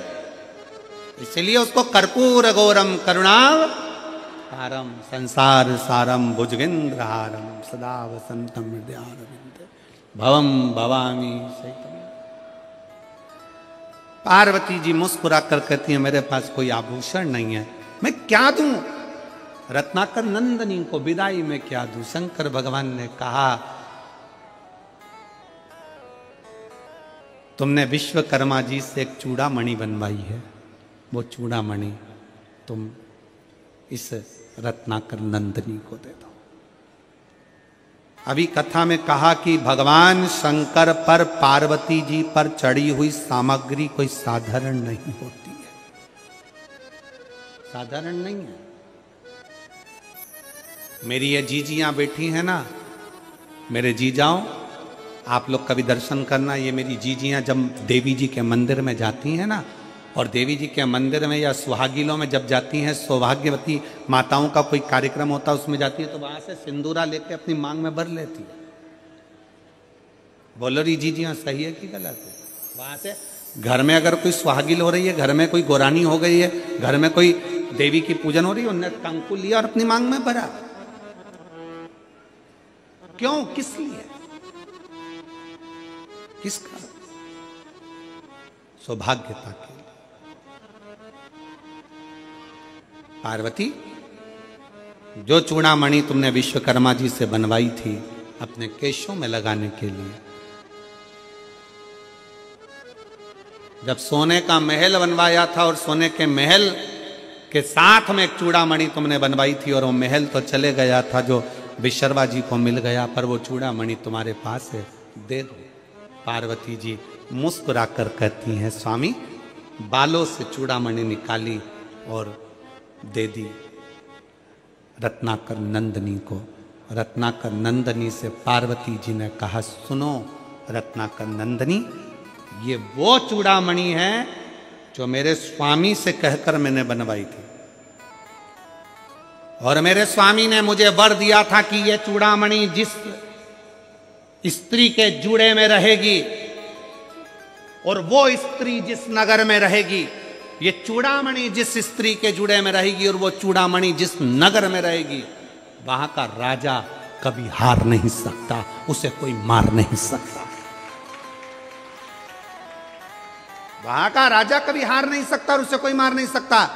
[SPEAKER 1] इसलिए उसको कर्पूर गौरम करुणाव हारम संसार सारम भुजगेंद्र हारम सदा वसंतम हृदयारविंद भवम भवामी सहितम। पार्वती जी मुस्कुरा कर कहती है, मेरे पास कोई आभूषण नहीं है, मैं क्या दूं? रत्नाकर नंदनी को विदाई में क्या दूं? शंकर भगवान ने कहा, तुमने विश्वकर्मा जी से एक चूड़ामणि बनवाई है, वो चूड़ामणि तुम इस रत्नाकर नंदनी को दे दो। अभी कथा में कहा कि भगवान शंकर पर पार्वती जी पर चढ़ी हुई सामग्री कोई साधारण नहीं होती है, साधारण नहीं है। मेरी ये जीजियां बैठी हैं ना, मेरे जीजाओं, आप लोग कभी दर्शन करना। ये मेरी जीजियां जब देवी जी के मंदिर में जाती हैं ना, और देवी जी के मंदिर में या सुहागिलों में जब जाती हैं, सौभाग्यवती माताओं का कोई कार्यक्रम होता है उसमें जाती है, तो वहां से सिंदूरा लेके अपनी मांग में भर लेती है। बोलो री जीजियां सही है कि गलत है? वहां से घर में अगर कोई सुहागिल हो रही है, घर में कोई गोरानी हो गई है, घर में कोई देवी की पूजन हो रही है, उन्होंने कंकु लिया और अपनी मांग में भरा। क्यों? किस लिए? किसका? सौभाग्यता के लिए। पार्वती, जो चूड़ामणि तुमने विश्वकर्मा जी से बनवाई थी अपने केशों में लगाने के लिए, जब सोने का महल बनवाया था और सोने के महल के साथ में एक चूड़ामणि तुमने बनवाई थी, और वो महल तो चले गया था जो विश्वकर्मा जी को मिल गया, पर वो चूड़ामणि तुम्हारे पास है, दे दो। पार्वती जी मुस्कुरा कर कहती हैं, स्वामी, बालों से चूड़ामणि निकाली और दे दी रत्नाकर नंदनी को। रत्नाकर नंदनी से पार्वती जी ने कहा, सुनो रत्नाकर नंदनी, ये वो चूड़ामणि है जो मेरे स्वामी से कहकर मैंने बनवाई थी, और मेरे स्वामी ने मुझे वर दिया था कि ये चूड़ामणि जिस स्त्री के जूड़े में रहेगी, और वो स्त्री जिस नगर में रहेगी, ये चूड़ामणि जिस स्त्री के जुड़े में रहेगी और वो चूड़ामणि जिस नगर में रहेगी, वहां का राजा कभी हार नहीं सकता, उसे कोई मार नहीं सकता। वहां का राजा कभी हार नहीं सकता और उसे कोई मार नहीं सकता।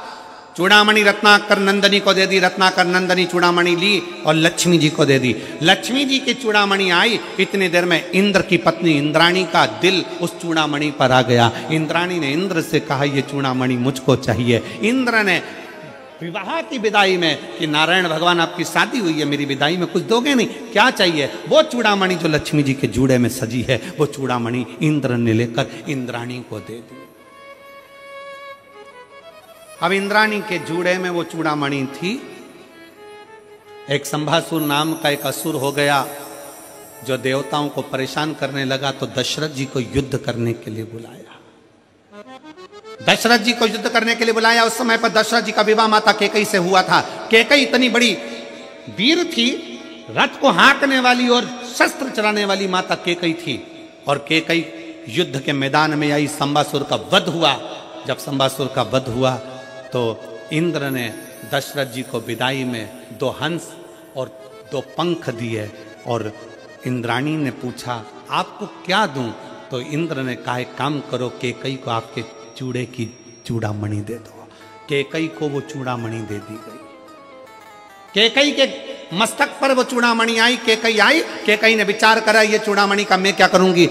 [SPEAKER 1] चूड़ामणि रत्नाकर नंदनी को दे दी। रत्नाकर नंदनी चूड़ामणि ली और लक्ष्मी जी को दे दी। लक्ष्मी जी की चूड़ामणि आई, इतनी देर में इंद्र की पत्नी इंद्राणी का दिल उस चूड़ामणि पर आ गया। इंद्राणी ने इंद्र से कहा, ये चूड़ामणि मुझको चाहिए। इंद्र ने विवाह की विदाई में कि नारायण भगवान आपकी शादी हुई है, मेरी विदाई में कुछ दोगे नहीं? क्या चाहिए? वो चूड़ामणि जो लक्ष्मी जी के जूड़े में सजी है, वो चूड़ामणि इंद्र ने लेकर इंद्राणी को दे दी। अब इंद्राणी के जूड़े में वो चूड़ामणि थी। एक संभासुर नाम का एक असुर हो गया जो देवताओं को परेशान करने लगा, तो दशरथ जी को युद्ध करने के लिए बुलाया। दशरथ जी को युद्ध करने के लिए बुलाया। उस समय पर दशरथ जी का विवाह माता कैकई से हुआ था। कैकई इतनी बड़ी वीर थी, रथ को हाँकने वाली और शस्त्र चलाने वाली माता केकई थी और केकई युद्ध के मैदान में आई। संबासुर का वध हुआ। जब संबासुर का वध हुआ तो इंद्र ने दशरथ जी को विदाई में 2 हंस और 2 पंख दिए और इंद्राणी ने पूछा आपको क्या दूं? तो इंद्र ने कहा एक काम करो, केकई को आपके चूड़े की चूड़ामणि दे दो। केकई को वो चूड़ामणि दे दी गई। केकई के मस्तक पर वो चूड़ामणि आई। केकई आई, केकई ने विचार करा ये चूड़ामणि का मैं क्या करूंगी,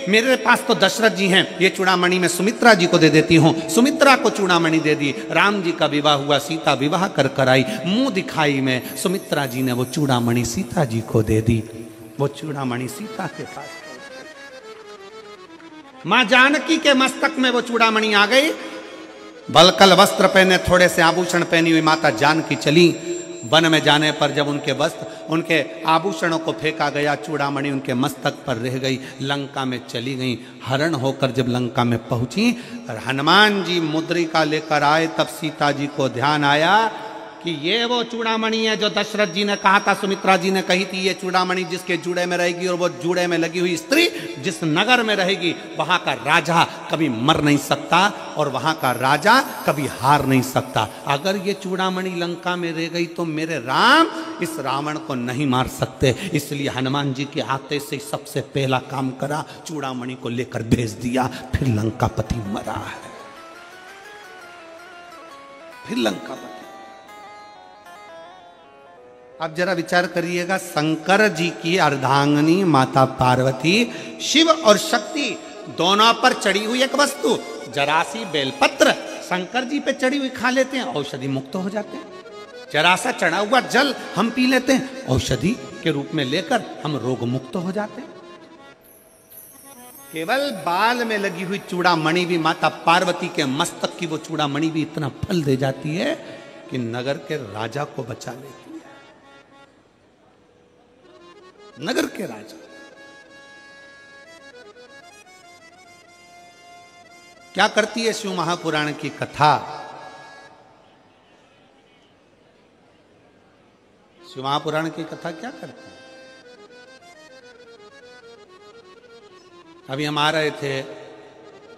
[SPEAKER 1] मेरे पास तो दशरथ जी हैं, ये चूड़ामणि मैं सुमित्रा जी को दे देती हूँ। सुमित्रा को चूड़ामणि दे दी। राम जी का विवाह हुआ, सीता विवाह कर आई। मुंह दिखाई में सुमित्रा जी ने वो चूड़ामणि सीता जी को दे दी। वो चूड़ामणि सीता के पास, मां जानकी के मस्तक में वो चूड़ामणि आ गई। बलकल वस्त्र पहने, थोड़े से आभूषण पहनी हुई माता जानकी चली। वन में जाने पर जब उनके वस्त्र, उनके आभूषणों को फेंका गया, चूड़ामणि उनके मस्तक पर रह गई। लंका में चली गई। हरण होकर जब लंका में पहुंची, हनुमान जी मुद्रिका लेकर आए, तब सीता जी को ध्यान आया कि ये वो चूड़ामणि है जो दशरथ जी ने कहा था, सुमित्रा जी ने कही थी, ये चूड़ामणि जिसके जूड़े में रहेगी और वो जूड़े में लगी हुई स्त्री जिस नगर में रहेगी, वहां का राजा कभी मर नहीं सकता और वहां का राजा कभी हार नहीं सकता। अगर ये चूड़ामणि लंका में रह गई तो मेरे राम इस रावण को नहीं मार सकते। इसलिए हनुमान जी के आते से सबसे पहला काम करा, चूड़ामणि को लेकर भेज दिया। फिर लंकापति मरा है, फिर लंकापति। अब जरा विचार करिएगा, शंकर जी की अर्धांगिनी माता पार्वती शिव और शक्ति दोनों पर चढ़ी हुई एक वस्तु, जरासी बेलपत्र शंकर जी पे चढ़ी हुई खा लेते हैं, औषधि मुक्त हो जाते हैं। जरासा चढ़ा हुआ जल हम पी लेते हैं, औषधि के रूप में लेकर हम रोग मुक्त हो जाते हैं। केवल बाल में लगी हुई चूड़ामणि भी, माता पार्वती के मस्तक की वो चूड़ामणि भी इतना फल दे जाती है कि नगर के राजा को बचा लेती है। नगर के राजा क्या करती है शिव महापुराण की कथा। शिव महापुराण की कथा क्या करती है। अभी हम आ रहे थे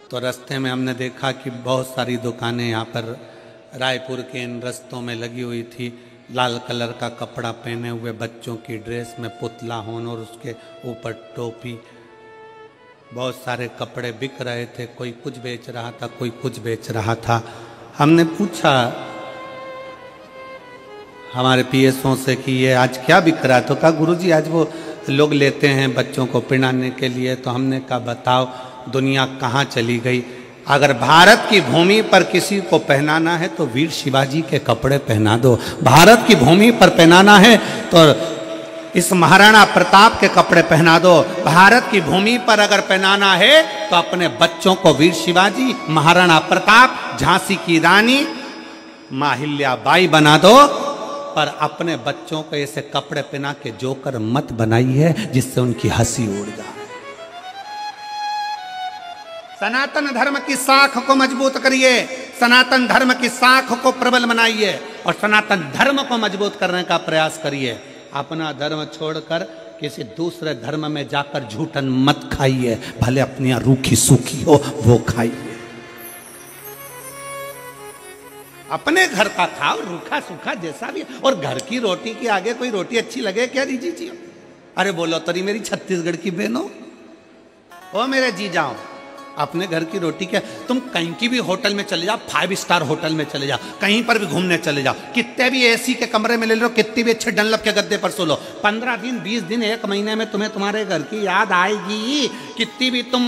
[SPEAKER 1] तो रास्ते में हमने देखा कि बहुत सारी दुकानें यहाँ पर रायपुर के इन रस्तों में लगी हुई थी। लाल कलर का कपड़ा पहने हुए बच्चों की ड्रेस में पुतला होन और उसके ऊपर टोपी, बहुत सारे कपड़े बिक रहे थे। कोई कुछ बेच रहा था, कोई कुछ बेच रहा था। हमने पूछा हमारे पीएसओ से कि ये आज क्या बिक रहा है, तो कहा गुरुजी आज वो लोग लेते हैं बच्चों को पहनाने के लिए। तो हमने कहा बताओ दुनिया कहाँ चली गई। अगर भारत की भूमि पर किसी को पहनाना है तो वीर शिवाजी के कपड़े पहना दो। भारत की भूमि पर पहनाना है तो इस महाराणा प्रताप के कपड़े पहना दो। भारत की भूमि पर अगर पहनाना है तो अपने बच्चों को वीर शिवाजी, महाराणा प्रताप, झांसी की रानी, माहिल्याबाई बना दो। पर अपने बच्चों को ऐसे कपड़े पहना के जोकर मत बनाइए जिससे उनकी हंसी उड़ जाए। सनातन धर्म की साख को मजबूत करिए, सनातन धर्म की साख को प्रबल बनाइए और सनातन धर्म को मजबूत करने का प्रयास करिए। अपना धर्म छोड़कर किसी दूसरे धर्म में जाकर झूठन मत खाइए, भले अपनी यहाँ रूखी सूखी हो वो खाइए। अपने घर का खाओ, रूखा सूखा जैसा भी। और घर की रोटी के आगे कोई रोटी अच्छी लगे क्या जी जी? अरे बोलो तरी मेरी छत्तीसगढ़ की बहनों, ओ मेरे जी जाओ, अपने घर की रोटी क्या। तुम कहीं की भी होटल में चले जाओ, 5 स्टार होटल में चले जाओ, कहीं पर भी घूमने चले जाओ, कितने भी एसी के कमरे में ले लो, कितने भी अच्छे डनलप के गद्दे पर सो लो, 15 दिन 20 दिन 1 महीने में तुम्हें तुम्हारे घर की याद आएगी। कितनी भी तुम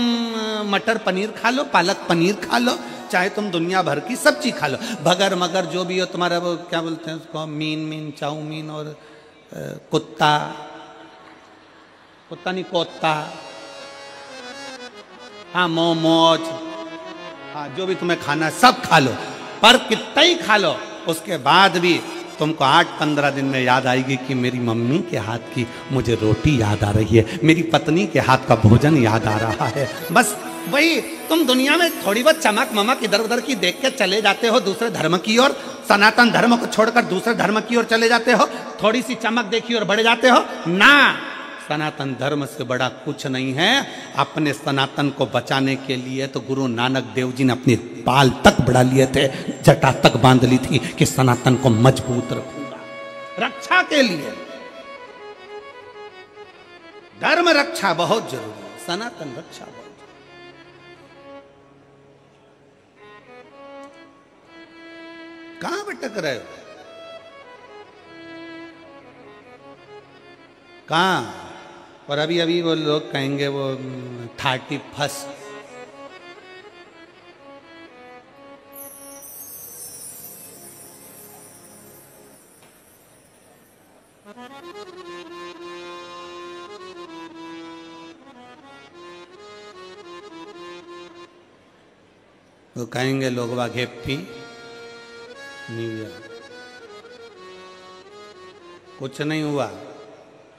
[SPEAKER 1] मटर पनीर खा लो, पालक पनीर खा लो, चाहे तुम दुनिया भर की सब्जी खा लो, भगर मगर जो भी हो तुम्हारा, वो क्या बोलते हैं उसको, मीन चाउमीन और कुत्ता नहीं कोत्ता, हाँ मोमोज, हाँ जो भी तुम्हें खाना सब खा लो। पर कितना ही खा लो, उसके बाद भी तुमको 8-15 दिन में याद आएगी कि मेरी मम्मी के हाथ की मुझे रोटी याद आ रही है, मेरी पत्नी के हाथ का भोजन याद आ रहा है। बस वही तुम दुनिया में थोड़ी बहुत चमक ममक इधर उधर की देख के चले जाते हो दूसरे धर्म की ओर, सनातन धर्म को छोड़कर दूसरे धर्म की ओर चले जाते हो, थोड़ी सी चमक देखी और बढ़ जाते हो ना। सनातन धर्म से बड़ा कुछ नहीं है। अपने सनातन को बचाने के लिए तो गुरु नानक देव जी ने अपने बाल तक बढ़ा लिए थे, जटा तक बांध ली थी कि सनातन को मजबूत रखूंगा, रक्षा के लिए। धर्म रक्षा बहुत जरूरी है, सनातन रक्षा बहुत जरूरी। कहां भटक रहे हो? कहां? और अभी अभी वो लोग कहेंगे वो 31st वो कहेंगे लोग वाग हैप्पी न्यू ईयर। कुछ नहीं हुआ,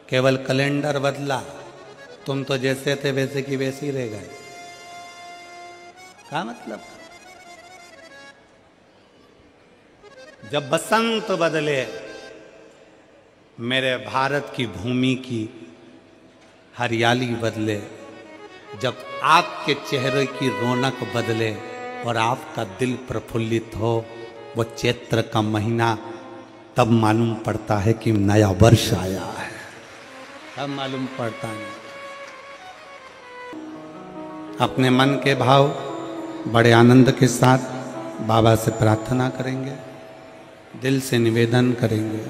[SPEAKER 1] केवल कैलेंडर बदला, तुम तो जैसे थे वैसे की वैसे ही रह गए। क्या मतलब? जब बसंत बदले, मेरे भारत की भूमि की हरियाली बदले, जब आपके चेहरे की रौनक बदले और आपका दिल प्रफुल्लित हो, वो चैत्र का महीना, तब मालूम पड़ता है कि नया वर्ष आया है। तब मालूम पड़ता है। अपने मन के भाव बड़े आनंद के साथ बाबा से प्रार्थना करेंगे, दिल से निवेदन करेंगे।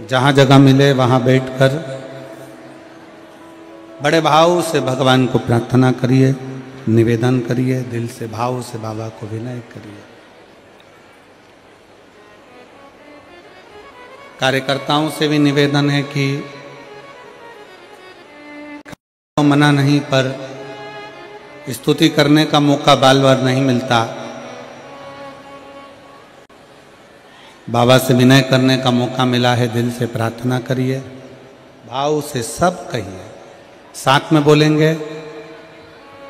[SPEAKER 1] जहां जगह मिले वहां बैठकर बड़े भाव से भगवान को प्रार्थना करिए, निवेदन करिए, दिल से भाव से बाबा को विनय करिए। कार्यकर्ताओं से भी निवेदन है कि मना नहीं, पर स्तुति करने का मौका बार बार नहीं मिलता। बाबा से विनय करने का मौका मिला है, दिल से प्रार्थना करिए, भाव से सब कहिए, साथ में बोलेंगे,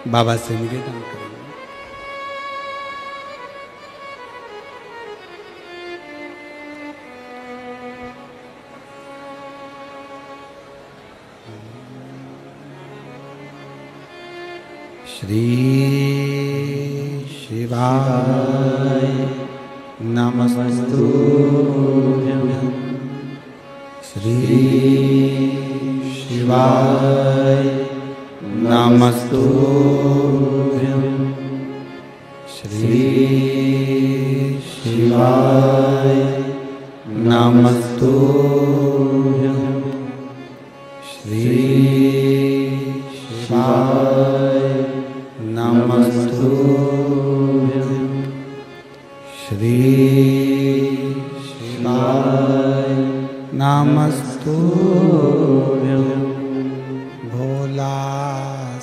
[SPEAKER 1] बाबा से निवेदन करेंगे। श्री शिवाय नमस्तुभ्यं। श्री शिवाय नमस्तुभ्यं। श्री शिवाय नमस्तुभ्यं। श्री शिवाय नमस्तुभ्यं। श्री शिवाय नमस्तुभ्यं। भोला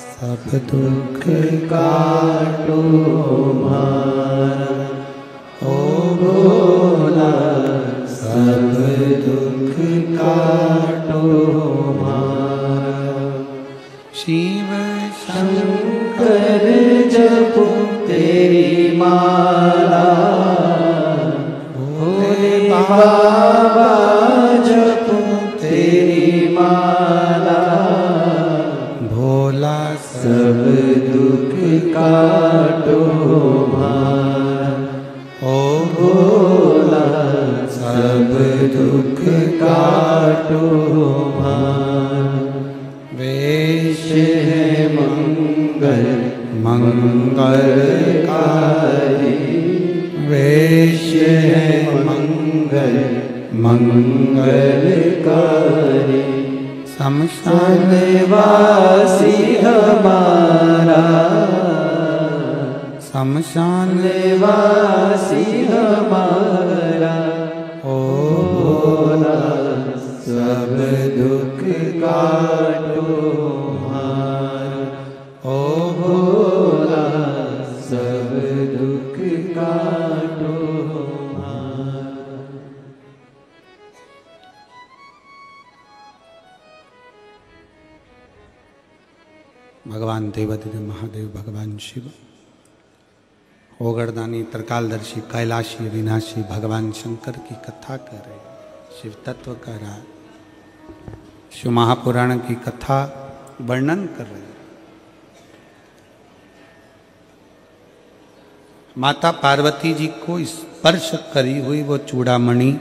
[SPEAKER 1] सब दुख काटो मारा, ओ भोला सब दुख काटो मारा। शिव शंकर जपो तेरी माला, भोले बाबा जपो तेरी माला। भोला सब दुख काटो मारा, ओ भोला सब दुख काटो मारा। वेश है मंगल मंगलकारी, वेश है मंगल मंगलकारी। शमशान वासी हमारा, शमशान वासी हमारा। ओ भोला सब दुख काटो मारा, ओ भोला सब दुख काटो मारा। भगवान देवादिदेव महादेव, भगवान शिव, ओगरदानी, त्रिकालदर्शी, कैलाशी, अविनाशी भगवान शंकर की कथा कर रहे हैं। शिव तत्व का राज, शिव महापुराण की कथा वर्णन कर रहे हैं। माता पार्वती जी को स्पर्श करी हुई वो चूड़ामणि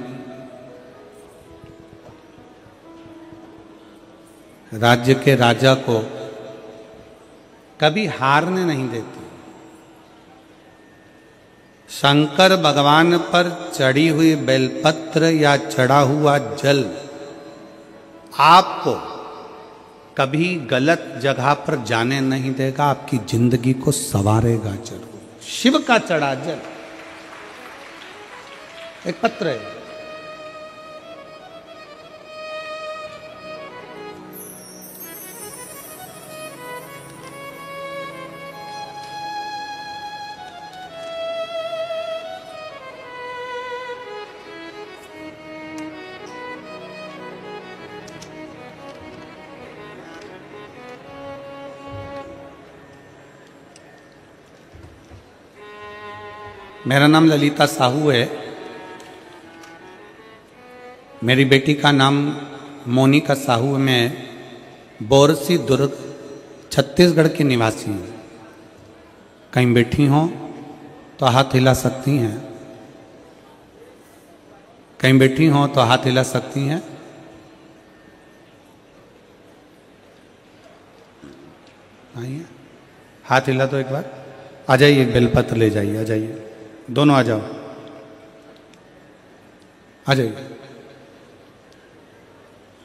[SPEAKER 1] राज्य के राजा को कभी हारने नहीं देती। शंकर भगवान पर चढ़ी हुई बेलपत्र या चढ़ा हुआ जल आपको कभी गलत जगह पर जाने नहीं देगा, आपकी जिंदगी को संवारेगा जरूर। शिव का चढ़ा जल एक पत्र है, मेरा नाम ललिता साहू है। मेरी बेटी का नाम मोनिका साहू है। मैं बोरसी दुर्ग छत्तीसगढ़ की निवासी हूँ। कहीं बैठी हों तो हाथ हिला सकती हैं, कहीं बैठी हों तो हाथ हिला सकती हैं। आइए, हाथ हिला तो एक बार। आ जाइए, बेलपत्र ले जाइए, आ जाइए, दोनों आ जाओ, आ जाइए।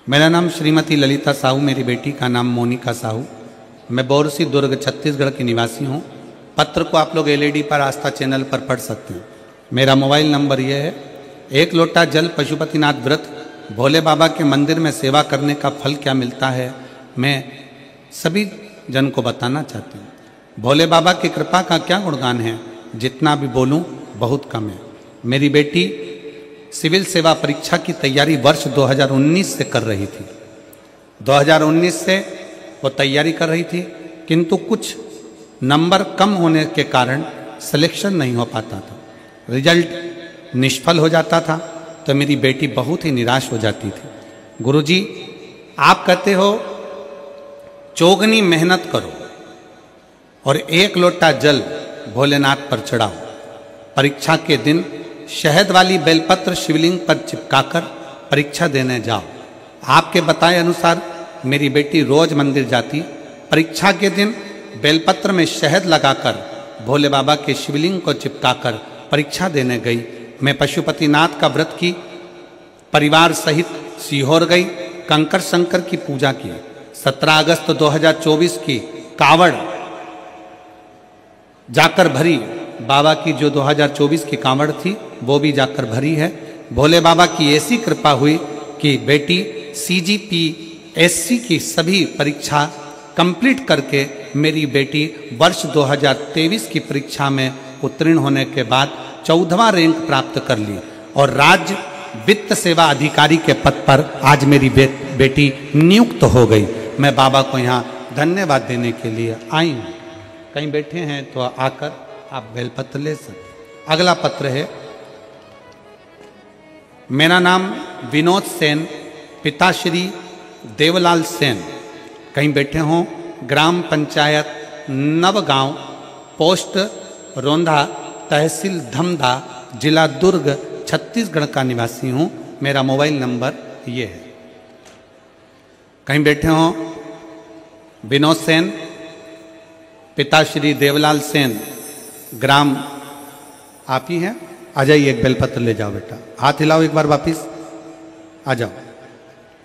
[SPEAKER 1] मेरा नाम श्रीमती ललिता साहू, मेरी बेटी का नाम मोनिका साहू। मैं बोरसी दुर्ग छत्तीसगढ़ की निवासी हूँ। पत्र को आप लोग एलईडी पर आस्था चैनल पर पढ़ सकते हैं। मेरा मोबाइल नंबर यह है। एक लोटा जल पशुपतिनाथ व्रत, भोले बाबा के मंदिर में सेवा करने का फल क्या मिलता है, मैं सभी जन को बताना चाहती हूँ। भोले बाबा की कृपा का क्या गुणगान है, जितना भी बोलूं बहुत कम है। मेरी बेटी सिविल सेवा परीक्षा की तैयारी वर्ष 2019 से कर रही थी। 2019 से वो तैयारी कर रही थी, किंतु कुछ नंबर कम होने के कारण सिलेक्शन नहीं हो पाता था, रिजल्ट निष्फल हो जाता था, तो मेरी बेटी बहुत ही निराश हो जाती थी। गुरुजी, आप कहते हो चौगनी मेहनत करो और एक लोटा जल भोलेनाथ पर चढ़ाओ। परीक्षा के दिन शहद वाली बेलपत्र शिवलिंग पर चिपकाकर परीक्षा देने जाओ। आपके बताए अनुसार मेरी बेटी रोज मंदिर जाती। परीक्षा के दिन बेलपत्र में शहद लगाकर भोले बाबा के शिवलिंग को चिपकाकर परीक्षा देने गई। मैं पशुपतिनाथ का व्रत की, परिवार सहित सीहोर गई, कंकर शंकर की पूजा की। 17 अगस्त 2024 की कावड़ जाकर भरी। बाबा की जो 2024 की कांवड़ थी वो भी जाकर भरी है। भोले बाबा की ऐसी कृपा हुई कि बेटी CGPSC की सभी परीक्षा कंप्लीट करके मेरी बेटी वर्ष 2023 की परीक्षा में उत्तीर्ण होने के बाद 14वां रैंक प्राप्त कर ली और राज्य वित्त सेवा अधिकारी के पद पर आज मेरी बेटी नियुक्त हो गई। मैं बाबा को यहाँ धन्यवाद देने के लिए आई हूँ। कहीं बैठे हैं तो आकर आप बेलपत्र ले सकते। अगला पत्र है। मेरा नाम विनोद सेन, पिताश्री देवलाल सेन। कहीं बैठे हों, ग्राम पंचायत नवगांव, पोस्ट रोंधा, तहसील धमधा, जिला दुर्ग, छत्तीसगढ़ का निवासी हूँ। मेरा मोबाइल नंबर ये है। कहीं बैठे हों, विनोद सेन, पिताश्री देवलाल सेन, ग्राम आप ही हैं। आ जाइए, एक बेलपत्र ले जाओ बेटा। हाथ हिलाओ एक बार, वापिस आ जाओ।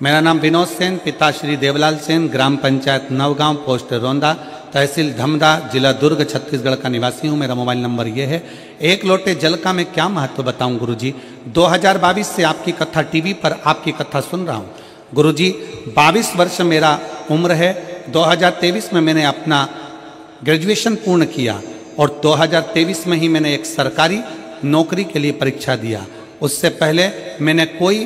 [SPEAKER 1] मेरा नाम विनोद सेन, पिताश्री देवलाल सेन, ग्राम पंचायत नवगांव, पोस्ट रोंदा, तहसील धमधा, जिला दुर्ग, छत्तीसगढ़ का निवासी हूँ। मेरा मोबाइल नंबर ये है। एक लोटे जल का मैं क्या महत्व बताऊं गुरुजी। 2022 से आपकी कथा टीवी पर आपकी कथा सुन रहा हूँ गुरुजी। 22 वर्ष मेरा उम्र है। 2023 में मैंने अपना ग्रेजुएशन पूर्ण किया और 2023 में ही मैंने एक सरकारी नौकरी के लिए परीक्षा दिया। उससे पहले मैंने कोई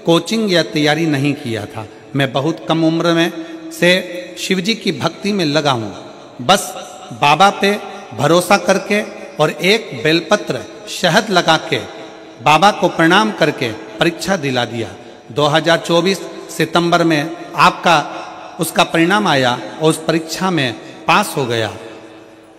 [SPEAKER 1] कोचिंग या तैयारी नहीं किया था। मैं बहुत कम उम्र में से शिवजी की भक्ति में लगा हूँ। बस बाबा पे भरोसा करके और एक बेलपत्र शहद लगा के बाबा को प्रणाम करके परीक्षा दिला दिया। 2024 सितंबर में आपका उसका परिणाम आया और उस परीक्षा में पास हो गया।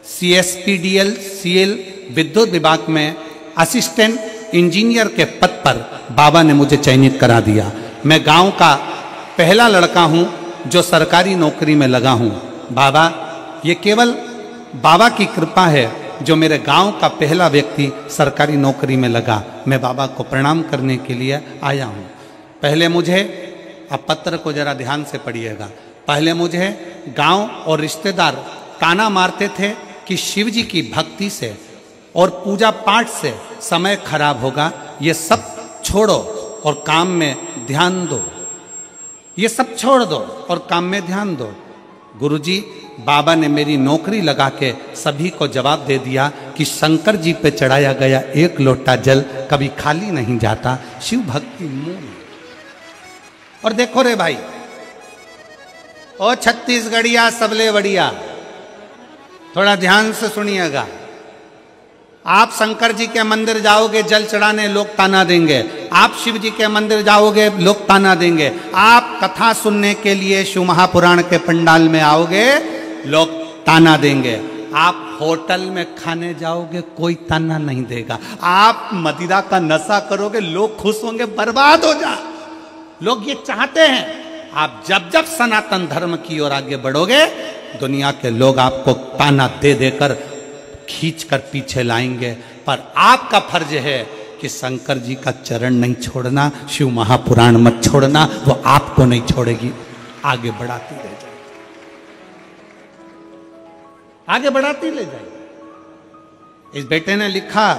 [SPEAKER 1] CSPDL CL विद्युत विभाग में असिस्टेंट इंजीनियर के पद पर बाबा ने मुझे चयनित करा दिया। मैं गांव का पहला लड़का हूं जो सरकारी नौकरी में लगा हूं। बाबा, ये केवल बाबा की कृपा है जो मेरे गांव का पहला व्यक्ति सरकारी नौकरी में लगा। मैं बाबा को प्रणाम करने के लिए आया हूं। पहले मुझे, अब पत्र को जरा ध्यान से पढ़िएगा, पहले मुझे गांव और रिश्तेदार ताना मारते थे कि शिव जी की भक्ति से और पूजा पाठ से समय खराब होगा, ये सब छोड़ो और काम में ध्यान दो, ये सब छोड़ दो और काम में ध्यान दो। गुरुजी, बाबा ने मेरी नौकरी लगा के सभी को जवाब दे दिया कि शंकर जी पे चढ़ाया गया एक लोटा जल कभी खाली नहीं जाता, शिव भक्ति मूल। और देखो रे भाई, ओ छत्तीसगढ़िया सबले बढ़िया, थोड़ा ध्यान से सुनिएगा। आप शंकर जी के मंदिर जाओगे जल चढ़ाने, लोग ताना देंगे। आप शिव जी के मंदिर जाओगे, लोग ताना देंगे। आप कथा सुनने के लिए शिव महापुराण के पंडाल में आओगे, लोग ताना देंगे। आप होटल में खाने जाओगे, कोई ताना नहीं देगा। आप मदिरा का नशा करोगे, लोग खुश होंगे, बर्बाद हो जा। लोग ये चाहते हैं आप जब जब सनातन धर्म की ओर आगे बढ़ोगे, दुनिया के लोग आपको ताना दे देकर खींच कर पीछे लाएंगे। पर आपका फर्ज है कि शंकर जी का चरण नहीं छोड़ना, शिव महापुराण मत छोड़ना, वो आपको नहीं छोड़ेगी, आगे बढ़ाती रह जाए, आगे बढ़ाती ले जाए। इस बेटे ने लिखा,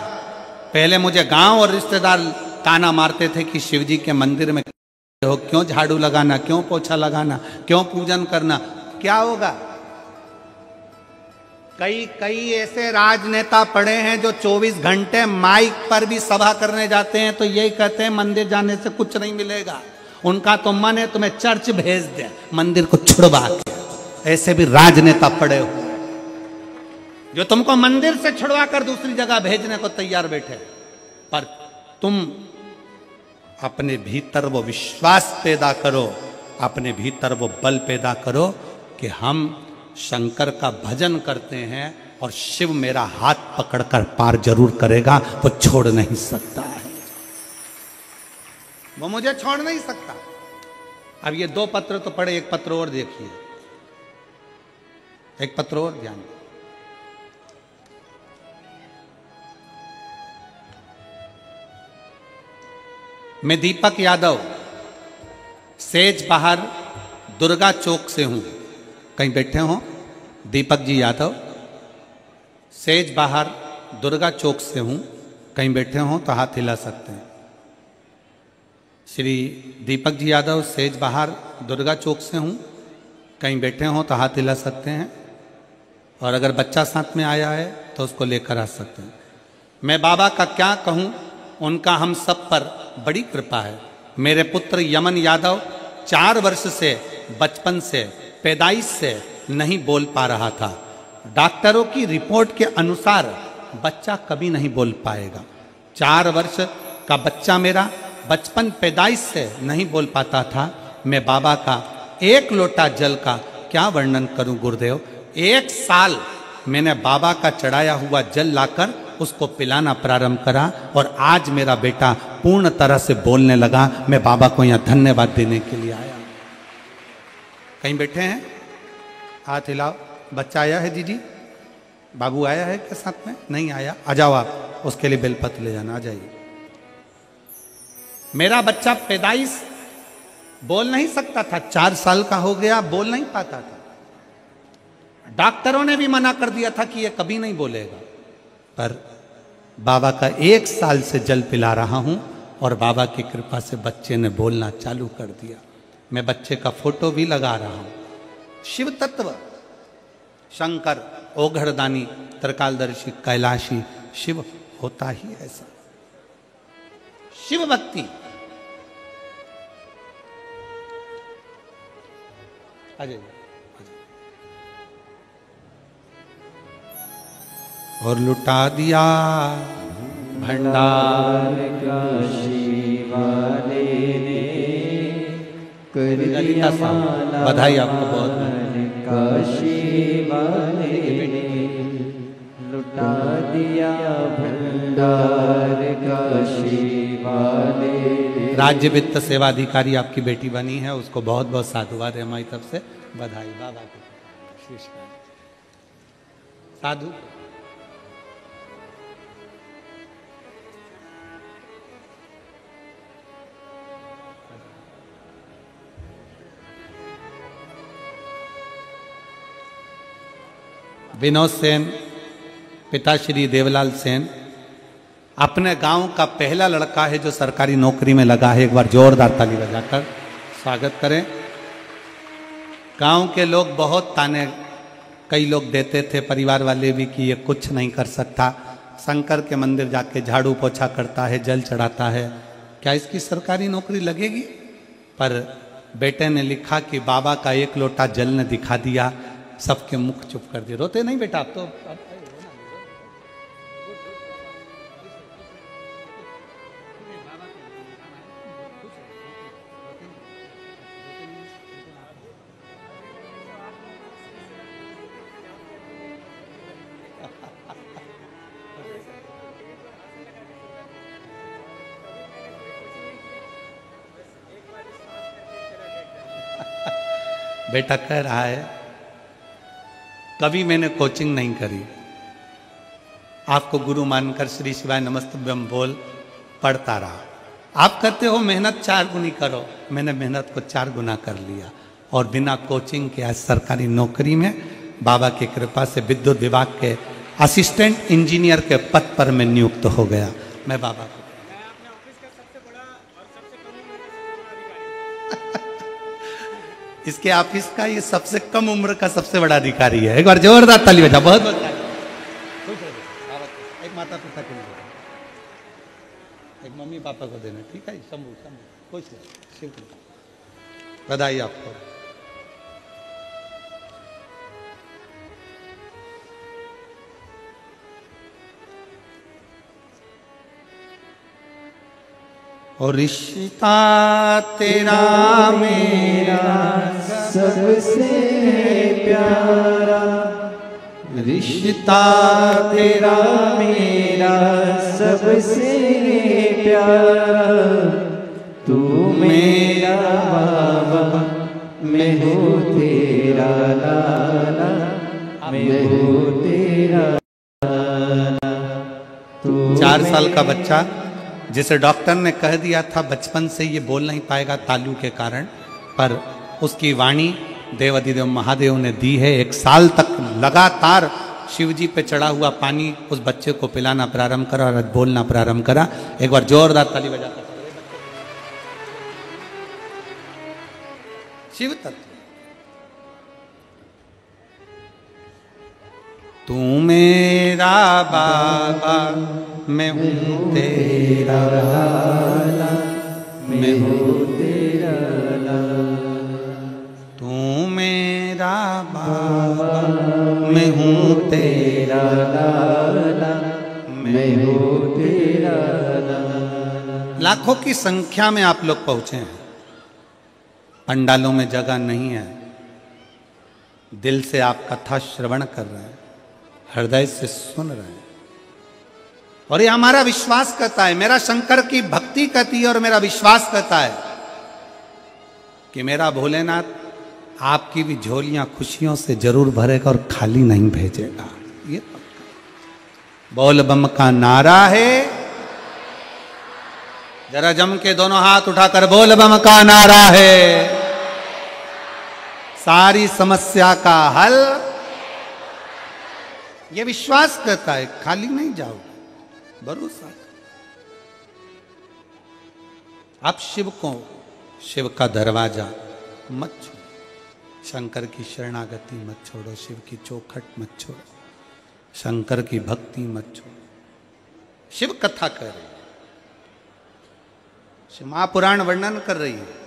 [SPEAKER 1] पहले मुझे गांव और रिश्तेदार ताना मारते थे कि शिव जी के मंदिर में हो, क्यों झाड़ू लगाना, क्यों पोछा लगाना, क्यों पूजन करना, क्या होगा। कई ऐसे राजनेता पड़े हैं जो 24 घंटे माइक पर भी सभा करने जाते हैं तो यही कहते हैं मंदिर जाने से कुछ नहीं मिलेगा। उनका तो मन है तुम्हें चर्च भेज दे, मंदिर को छुड़वा के। ऐसे भी राजनेता पड़े हो जो तुमको मंदिर से छुड़वा कर दूसरी जगह भेजने को तैयार बैठे। पर तुम अपने भीतर वो विश्वास पैदा करो, अपने भीतर वो बल पैदा करो कि हम शंकर का भजन करते हैं और शिव मेरा हाथ पकड़कर पार जरूर करेगा, वो छोड़ नहीं सकता है, वो मुझे छोड़ नहीं सकता। अब ये 2 पत्र तो पढ़े, एक पत्र और देखिए, एक पत्र और ध्यान। मैं दीपक यादव सेज बाहर दुर्गा चौक से हूं। कहीं बैठे हो? दीपक जी यादव सेज बाहर दुर्गा चौक से हूं, कहीं बैठे हो तो हाथ हिला सकते हैं। श्री दीपक जी यादव सेज बाहर दुर्गा चौक से हूं, कहीं बैठे हो तो हाथ हिला सकते हैं। और अगर बच्चा साथ में आया है तो उसको लेकर आ सकते हैं। मैं बाबा का क्या कहूं, उनका हम सब पर बड़ी कृपा है। मेरे पुत्र यमन यादव 4 वर्ष से, बचपन से, पैदाइश से नहीं बोल पा रहा था। डॉक्टरों की रिपोर्ट के अनुसार बच्चा कभी नहीं बोल पाएगा। 4 वर्ष का बच्चा मेरा बचपन पैदाइश से नहीं बोल पाता था। मैं बाबा का 1 लोटा जल का क्या वर्णन करूं गुरुदेव। 1 साल मैंने बाबा का चढ़ाया हुआ जल लाकर उसको पिलाना प्रारंभ करा और आज मेरा बेटा पूर्ण तरह से बोलने लगा। मैं बाबा को यहाँ धन्यवाद देने के लिए आया। कहीं बैठे हैं? हाथ हिलाओ। बच्चा आया है दीदी? बाबू आया है क्या साथ में? नहीं आया? आ जाओ आप, उसके लिए बेलपत्र ले जाना। आ जाइए। मेरा बच्चा पैदाइश बोल नहीं सकता था, 4 साल का हो गया, बोल नहीं पाता था। डॉक्टरों ने भी मना कर दिया था कि यह कभी नहीं बोलेगा। पर बाबा का 1 साल से जल पिला रहा हूं और बाबा की कृपा से बच्चे ने बोलना चालू कर दिया। मैं बच्चे का फोटो भी लगा रहा हूं। शिव तत्व, शंकर, ओघड़दानी, त्रिकालदर्शी, कैलाशी, शिव होता ही ऐसा। शिव भक्ति। अजय और लुटा दिया भंडार
[SPEAKER 2] काशी वाले ने
[SPEAKER 1] ललिता साहब, बधाई आपको बहुत बहुत।
[SPEAKER 2] काशी वाले ने लुटा दिया भंडार काशी वाले।
[SPEAKER 1] राज्य वित्त सेवा अधिकारी आपकी बेटी बनी है, उसको बहुत बहुत साधुवाद है हमारी तरफ से, बधाई। बाबा को साधु। विनोद सेन, पिता श्री देवलाल सेन, अपने गांव का पहला लड़का है जो सरकारी नौकरी में लगा है। एक बार जोरदार ताली बजाकर स्वागत करें। गांव के लोग बहुत ताने कई लोग देते थे, परिवार वाले भी, कि ये कुछ नहीं कर सकता, शंकर के मंदिर जाके झाड़ू पोछा करता है, जल चढ़ाता है, क्या इसकी सरकारी नौकरी लगेगी? पर बेटे ने लिखा कि बाबा का एक लोटा जल ने दिखा दिया, सबके मुख चुप कर दिए। रोते नहीं बेटा आप तो? बेटा कह रहा है कभी मैंने कोचिंग नहीं करी, आपको गुरु मानकर श्री शिवाय नमस्तुभ्यम बोल पढ़ता रहा। आप कहते हो मेहनत 4 गुनी करो, मैंने मेहनत को 4 गुना कर लिया और बिना कोचिंग के आज सरकारी नौकरी में बाबा की कृपा से विद्युत विभाग के असिस्टेंट इंजीनियर के पद पर मैं नियुक्त हो गया। मैं बाबा को इसके ऑफिस का ये सबसे कम उम्र का सबसे बड़ा अधिकारी है। एक बार जोरदार ताली बजा। बहुत बहुत एक माता पिता के लिए, एक मम्मी पापा को देना, ठीक है? शंभू शंभू खुश रहो, शिव बधाई आपको। और रिश्ता तेरा मेरा
[SPEAKER 2] सबसे प्यारा,
[SPEAKER 1] रिश्ता
[SPEAKER 2] तेरा मेरा सबसे प्यारा, तू मेरा बाबा मैं हूँ तेरा लाला, मैं हूँ तेरा लाला।
[SPEAKER 1] 4 साल का बच्चा जिसे डॉक्टर ने कह दिया था बचपन से ये बोल नहीं पाएगा तालू के कारण, पर उसकी वाणी देवाधिदेव महादेव ने दी है। 1 साल तक लगातार शिव जी पे चढ़ा हुआ पानी उस बच्चे को पिलाना प्रारंभ करा और बोलना प्रारंभ करा। एक बार जोरदार ताली बजाकर शिव तत्व। तू मेरा बाबा मैं हूँ तेरा लाला,
[SPEAKER 2] मैं हूँ तेरा लाला,
[SPEAKER 1] तू मेरा बाबा मैं हूँ तेरा
[SPEAKER 2] लाला, मैं हूँ तेरा लाला।
[SPEAKER 1] लाखों की संख्या में आप लोग पहुंचे हैं, पंडालों में जगह नहीं है, दिल से आप कथा श्रवण कर रहे हैं, हृदय से सुन रहे हैं, और ये हमारा विश्वास कहता है, मेरा शंकर की भक्ति कहती है और मेरा विश्वास कहता है कि मेरा भोलेनाथ आपकी भी झोलियां खुशियों से जरूर भरेगा और खाली नहीं भेजेगा। ये बोल बम का नारा है, जरा जम के दोनों हाथ उठाकर बोल बम का नारा है। सारी समस्या का हल ये विश्वास करता है, खाली नहीं जाओगे, भरोसा। आप शिव को, शिव का दरवाजा मत छोड़ो, शंकर की शरणागति मत छोड़ो, शिव की चौखट मत छोड़ो, शंकर की भक्ति मत छोड़ो। शिव कथा कर रही है, शिव महापुराण वर्णन कर रही है।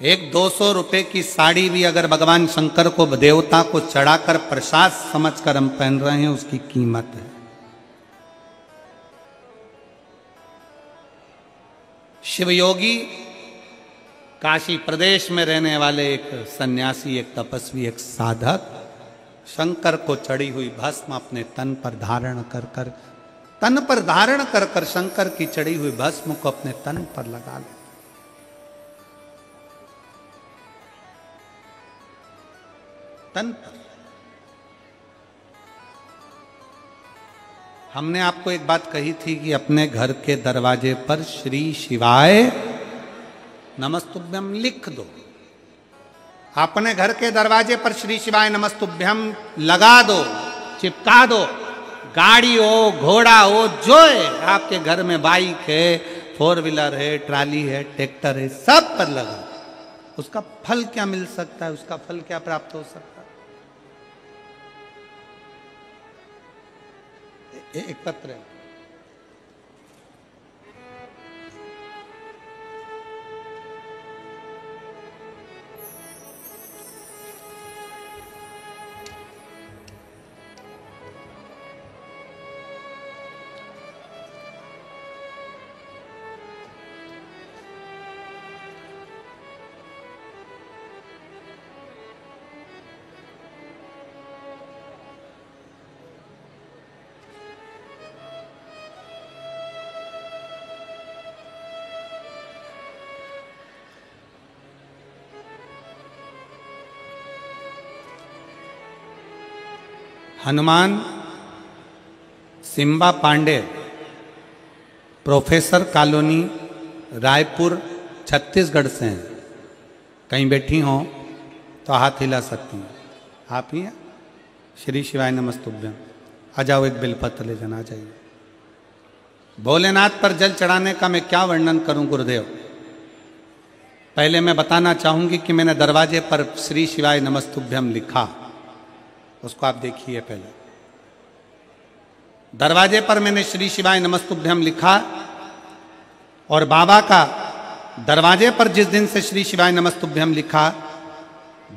[SPEAKER 1] एक 200 रुपए की साड़ी भी अगर भगवान शंकर को, देवता को चढ़ाकर प्रसाद समझकर हम पहन रहे हैं, उसकी कीमत है। शिवयोगी काशी प्रदेश में रहने वाले एक सन्यासी, एक तपस्वी, एक साधक शंकर को चढ़ी हुई भस्म अपने तन पर धारण कर शंकर की चढ़ी हुई भस्म को अपने तन पर लगा ले। तन पर। हमने आपको एक बात कही थी कि अपने घर के दरवाजे पर श्री शिवाय नमस्तुभ्यम लिख दो। अपने घर के दरवाजे पर श्री शिवाय नमस्तुभ्यम लगा दो, चिपका दो। गाड़ी हो, घोड़ा हो, जो है आपके घर में, बाइक है, 4 व्हीलर है, ट्राली है, ट्रैक्टर है, सब पर लगा। उसका फल क्या मिल सकता है? उसका फल क्या प्राप्त हो सकता है? एक पत्र है। हनुमान सिम्बा पांडे, प्रोफेसर कॉलोनी, रायपुर, छत्तीसगढ़ से हैं। कहीं बैठी हों तो हाथ हिला सकती हैं। आप ही हैं? श्री शिवाय नमस्तुभ्यम। आ जाओ, एक बेलपत्र ले जाना चाहिए। भोलेनाथ पर जल चढ़ाने का मैं क्या वर्णन करूं गुरुदेव। पहले मैं बताना चाहूंगी कि मैंने दरवाजे पर श्री शिवाय नमस्तुभ्यम लिखा, उसको आप देखिए। पहले दरवाजे पर मैंने श्री शिवाय नमस्तुभ्यम लिखा, और बाबा का दरवाजे पर जिस दिन से श्री शिवाय नमस्तुभ्यम लिखा,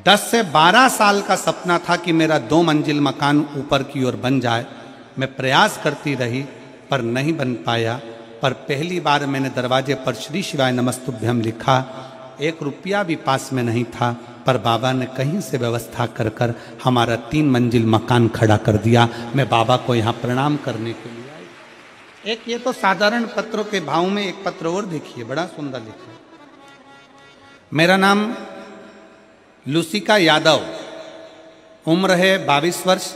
[SPEAKER 1] 10 से 12 साल का सपना था कि मेरा 2 मंजिल मकान ऊपर की ओर बन जाए। मैं प्रयास करती रही पर नहीं बन पाया। पर पहली बार मैंने दरवाजे पर श्री शिवाय नमस्तुभ्यम लिखा। 1 रुपया भी पास में नहीं था, पर बाबा ने कहीं से व्यवस्था कर कर हमारा 3 मंजिल मकान खड़ा कर दिया। मैं बाबा को यहाँ प्रणाम करने के लिए आई। एक ये तो साधारण पत्रों के भाव में एक पत्र और देखिए, बड़ा सुंदर लिखा है। मेरा नाम लुसिका यादव, उम्र है 22 वर्ष।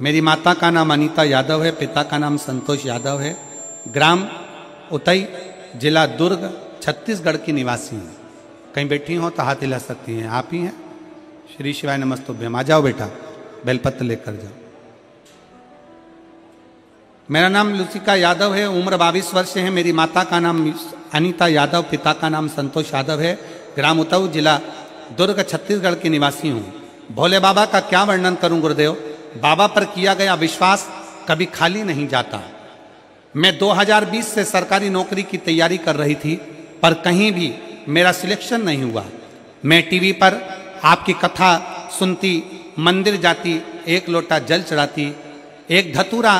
[SPEAKER 1] मेरी माता का नाम अनीता यादव है, पिता का नाम संतोष यादव है। ग्राम उतई, जिला दुर्ग, छत्तीसगढ़ की निवासी हैं। कहीं बैठी हो तो हाथ हिला सकती हैं। आप ही हैं? श्री शिवाय नमस्तुभ्यम। आ जाओ बेटा, बेलपत्र लेकर जाओ। मेरा नाम लुसिका यादव है, उम्र 22 वर्ष है। मेरी माता का नाम अनीता यादव, पिता का नाम संतोष यादव है। ग्राम उतऊ, जिला दुर्ग, छत्तीसगढ़ की निवासी हूँ। भोले बाबा का क्या वर्णन करूं गुरुदेव। बाबा पर किया गया विश्वास कभी खाली नहीं जाता। मैं 2020 से सरकारी नौकरी की तैयारी कर रही थी, पर कहीं भी मेरा सिलेक्शन नहीं हुआ। मैं टीवी पर आपकी कथा सुनती, मंदिर जाती, 1 लोटा जल चढ़ाती, 1 धतूरा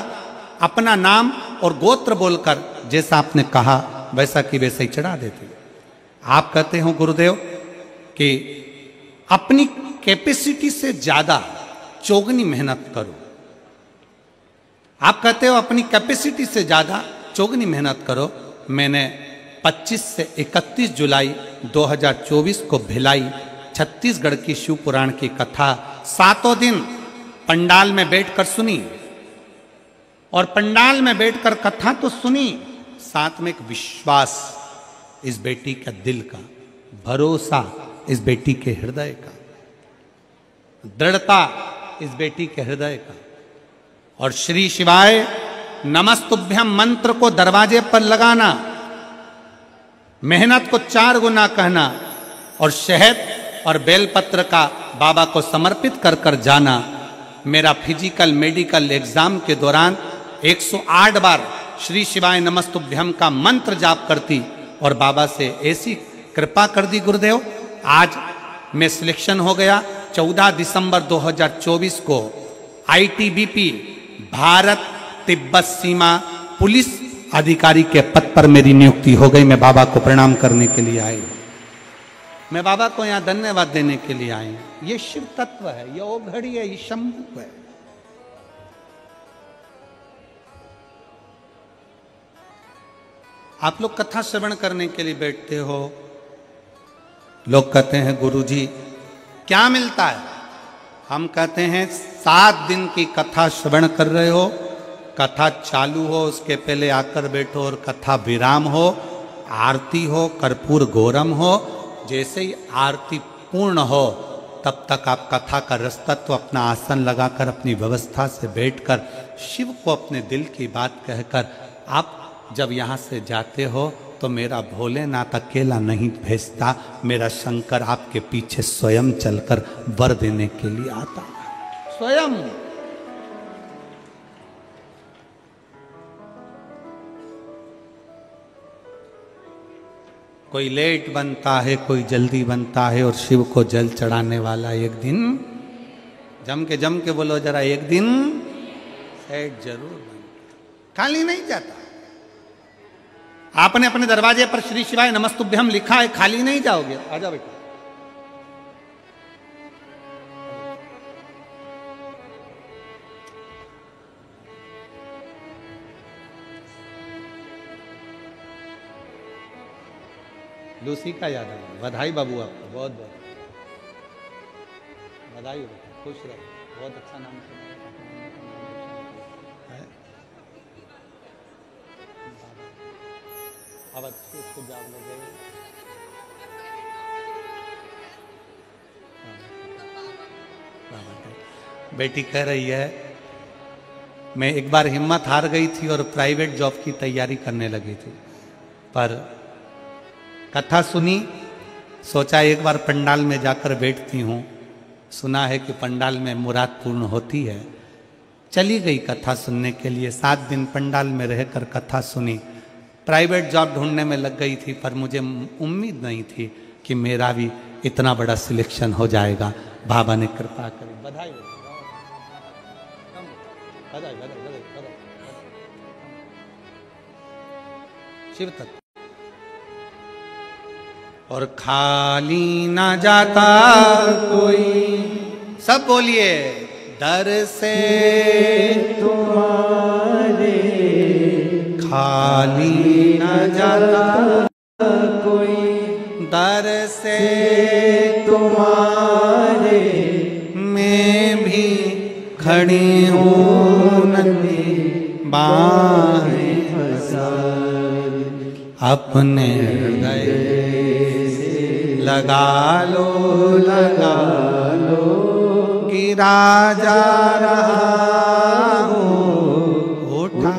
[SPEAKER 1] अपना नाम और गोत्र बोलकर जैसा आपने कहा वैसा कि वैसे ही चढ़ा देते। आप कहते हो गुरुदेव कि अपनी कैपेसिटी से ज्यादा चौगनी मेहनत करो। आप कहते हो अपनी कैपेसिटी से ज्यादा चौगनी मेहनत करो। मैंने 25 से 31 जुलाई 2024 को भिलाई छत्तीसगढ़ की शिव पुराण की कथा 7 दिन पंडाल में बैठकर सुनी, और पंडाल में बैठकर कथा तो सुनी, साथ में एक विश्वास इस बेटी का दिल का, भरोसा इस बेटी के हृदय का, दृढ़ता इस बेटी के हृदय का। और श्री शिवाय नमस्तुभ्यम मंत्र को दरवाजे पर लगाना, मेहनत को 4 गुना कहना, और शहद और बेलपत्र का बाबा को समर्पित कर कर जाना। मेरा फिजिकल मेडिकल एग्जाम के दौरान 108 बार श्री शिवाय नमस्तुभ्यम का मंत्र जाप करती, और बाबा से ऐसी कृपा कर दी गुरुदेव, आज मैं सिलेक्शन हो गया। 14 दिसंबर 2024 को ITBP भारत तिब्बत सीमा पुलिस अधिकारी के पद पर मेरी नियुक्ति हो गई। मैं बाबा को प्रणाम करने के लिए आई, मैं बाबा को यहाँ धन्यवाद देने के लिए आई। ये शिव तत्व है, ये ओघड़ी है, ये शंभु है। आप लोग कथा श्रवण करने के लिए बैठते हो, लोग कहते हैं गुरुजी क्या मिलता है? हम कहते हैं 7 दिन की कथा श्रवण कर रहे हो, कथा चालू हो उसके पहले आकर बैठो और कथा विराम हो, आरती हो, कर्पूर गौरम हो, जैसे ही आरती पूर्ण हो तब तक आप कथा का रसतत्व अपना आसन लगाकर अपनी व्यवस्था से बैठकर शिव को अपने दिल की बात कहकर आप जब यहाँ से जाते हो तो मेरा भोलेनाथ अकेला नहीं भेजता, मेरा शंकर आपके पीछे स्वयं चलकर वर देने के लिए आता है, स्वयं। कोई लेट बनता है, कोई जल्दी बनता है, और शिव को जल चढ़ाने वाला एक दिन जम के बोलो जरा, एक दिन सेट जरूर बनता, खाली नहीं जाता। आपने अपने दरवाजे पर श्री शिवाय नमस्तुभ्यम लिखा है, खाली नहीं जाओगे। आजा बेटा, लूसी का याद है। बधाई बाबू, आपको बहुत बहुत बधाई, खुश रहो, बहुत अच्छा नाम है। अब अच्छे उसको जाग लगे। बेटी कह रही है मैं एक बार हिम्मत हार गई थी और प्राइवेट जॉब की तैयारी करने लगी थी, पर कथा सुनी, सोचा एक बार पंडाल में जाकर बैठती हूँ, सुना है कि पंडाल में मुराद पूर्ण होती है। चली गई कथा सुनने के लिए, 7 दिन पंडाल में रहकर कथा सुनी। प्राइवेट जॉब ढूंढने में लग गई थी, पर मुझे उम्मीद नहीं थी कि मेरा भी इतना बड़ा सिलेक्शन हो जाएगा। बाबा ने कृपा करी। बधाई बधाई बधाई बधाई। शिव तत्व। और खाली ना जाता कोई, सब बोलिए, दर से तुम्हारे खाली ना जाता कोई, दर से तुम्हारे मैं भी खड़ी हूँ नन्ही बाहें फैलाए, अपने हृदय लगा लो गिरा जा रहा हूँ, उठा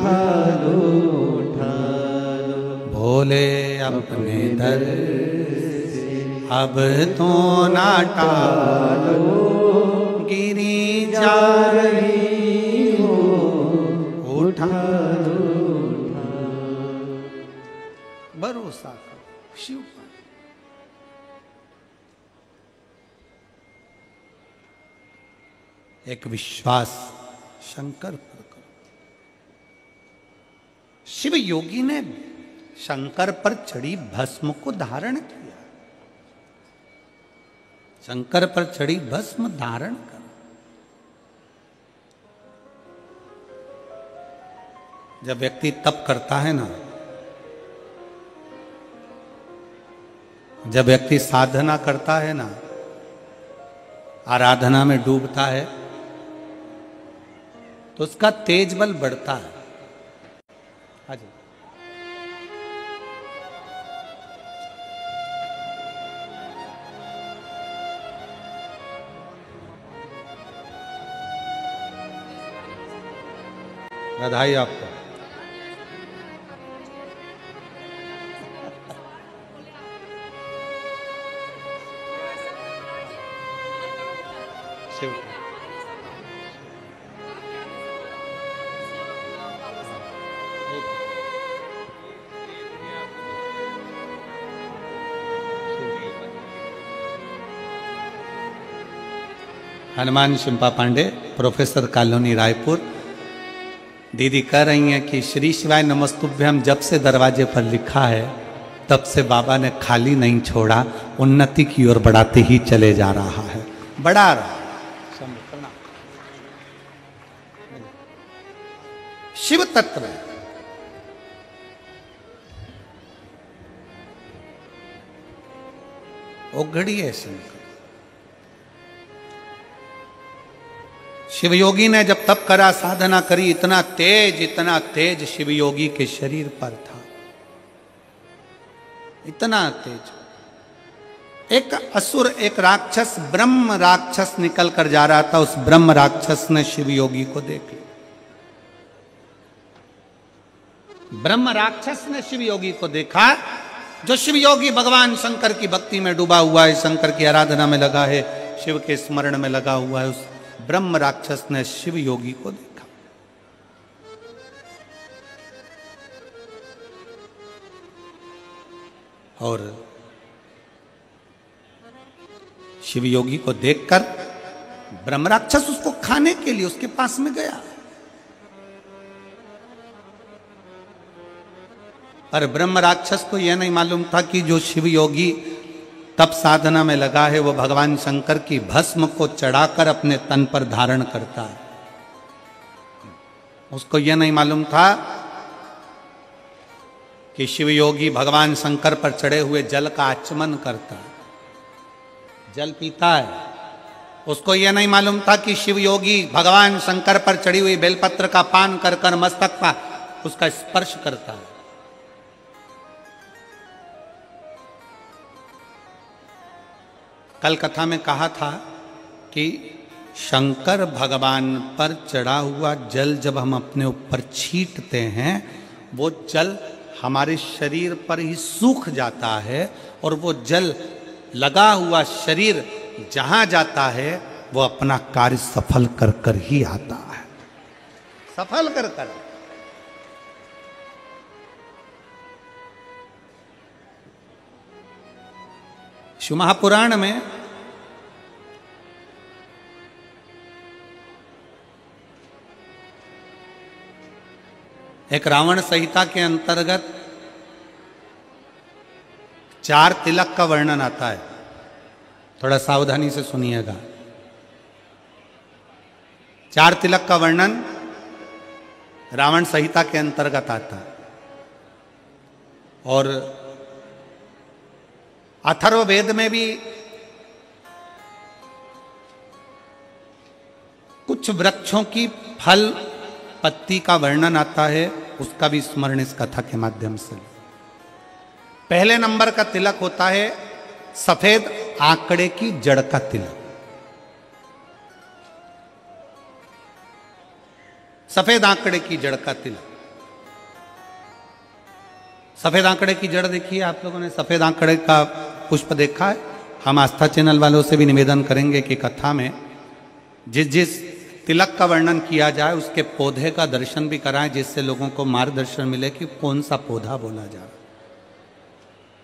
[SPEAKER 1] लो भोले अपने दर से, अब तो ना टालो, गिरी जा रही हो, उठा लो भरोसा शिव पर। एक विश्वास शंकर पर करो। शिव योगी ने शंकर पर चढ़ी भस्म को धारण किया। शंकर पर चढ़ी भस्म धारण कर। जब व्यक्ति तप करता है ना, जब व्यक्ति साधना करता है ना, आराधना में डूबता है, तो उसका तेज बल बढ़ता है। हाँ जी, बधाई आपको। Shiv Hanuman Shimpa Pandey, professor colony Raipur. दीदी कह रही हैं कि श्री शिवाय नमस्तुभ्यम जब से दरवाजे पर लिखा है तब से बाबा ने खाली नहीं छोड़ा, उन्नति की ओर बढ़ाते ही चले जा रहा है, बढ़ा रहा है। शिव तत्व है, ओघड़ी है शंकर। शिवयोगी ने जब तप करा, साधना करी, इतना तेज शिवयोगी के शरीर पर था, इतना तेज। एक असुर, एक राक्षस, ब्रह्म राक्षस निकल कर जा रहा था, उस ब्रह्म राक्षस ने शिवयोगी को देख लिया। ब्रह्म राक्षस ने शिवयोगी को देखा, जो शिवयोगी भगवान शंकर की भक्ति में डूबा हुआ है, शंकर की आराधना में लगा है, शिव के स्मरण में लगा हुआ है, उस ब्रह्म राक्षस ने शिवयोगी को देखा। और शिवयोगी को देखकर ब्रह्म राक्षस उसको खाने के लिए उसके पास में गया, पर ब्रह्म राक्षस को यह नहीं मालूम था कि जो शिवयोगी तप साधना में लगा है वो भगवान शंकर की भस्म को चढ़ाकर अपने तन पर धारण करता है। उसको यह नहीं मालूम था कि शिवयोगी भगवान शंकर पर चढ़े हुए जल का आचमन करता है, जल पीता है। उसको यह नहीं मालूम था कि शिवयोगी भगवान शंकर पर चढ़ी हुई बेलपत्र का पान कर कर मस्तक का उसका स्पर्श करता है। कल कथा में कहा था कि शंकर भगवान पर चढ़ा हुआ जल जब हम अपने ऊपर छींटते हैं, वो जल हमारे शरीर पर ही सूख जाता है, और वो जल लगा हुआ शरीर जहां जाता है वो अपना कार्य सफल कर कर ही आता है, सफल कर कर। शिव महापुराण में एक रावण संहिता के अंतर्गत 4 तिलक का वर्णन आता है, थोड़ा सावधानी से सुनिएगा। 4 तिलक का वर्णन रावण संहिता के अंतर्गत आता है, और अथर्ववेद में भी कुछ वृक्षों की फल पत्ती का वर्णन आता है, उसका भी स्मरण इस कथा के माध्यम से। पहले नंबर का तिलक होता है सफेद आंकड़े की जड़ का तिलक। सफेद आंकड़े की जड़ का तिलक। सफेद आंकड़े की जड़ देखिए, आप लोगों ने सफेद आंकड़े का पुष्प देखा है? हम आस्था चैनल वालों से भी निवेदन करेंगे कि कथा में जिस जिस तिलक का वर्णन किया जाए उसके पौधे का दर्शन भी कराएं, जिससे लोगों को मार्गदर्शन मिले कि कौन सा पौधा बोला जा रहा है।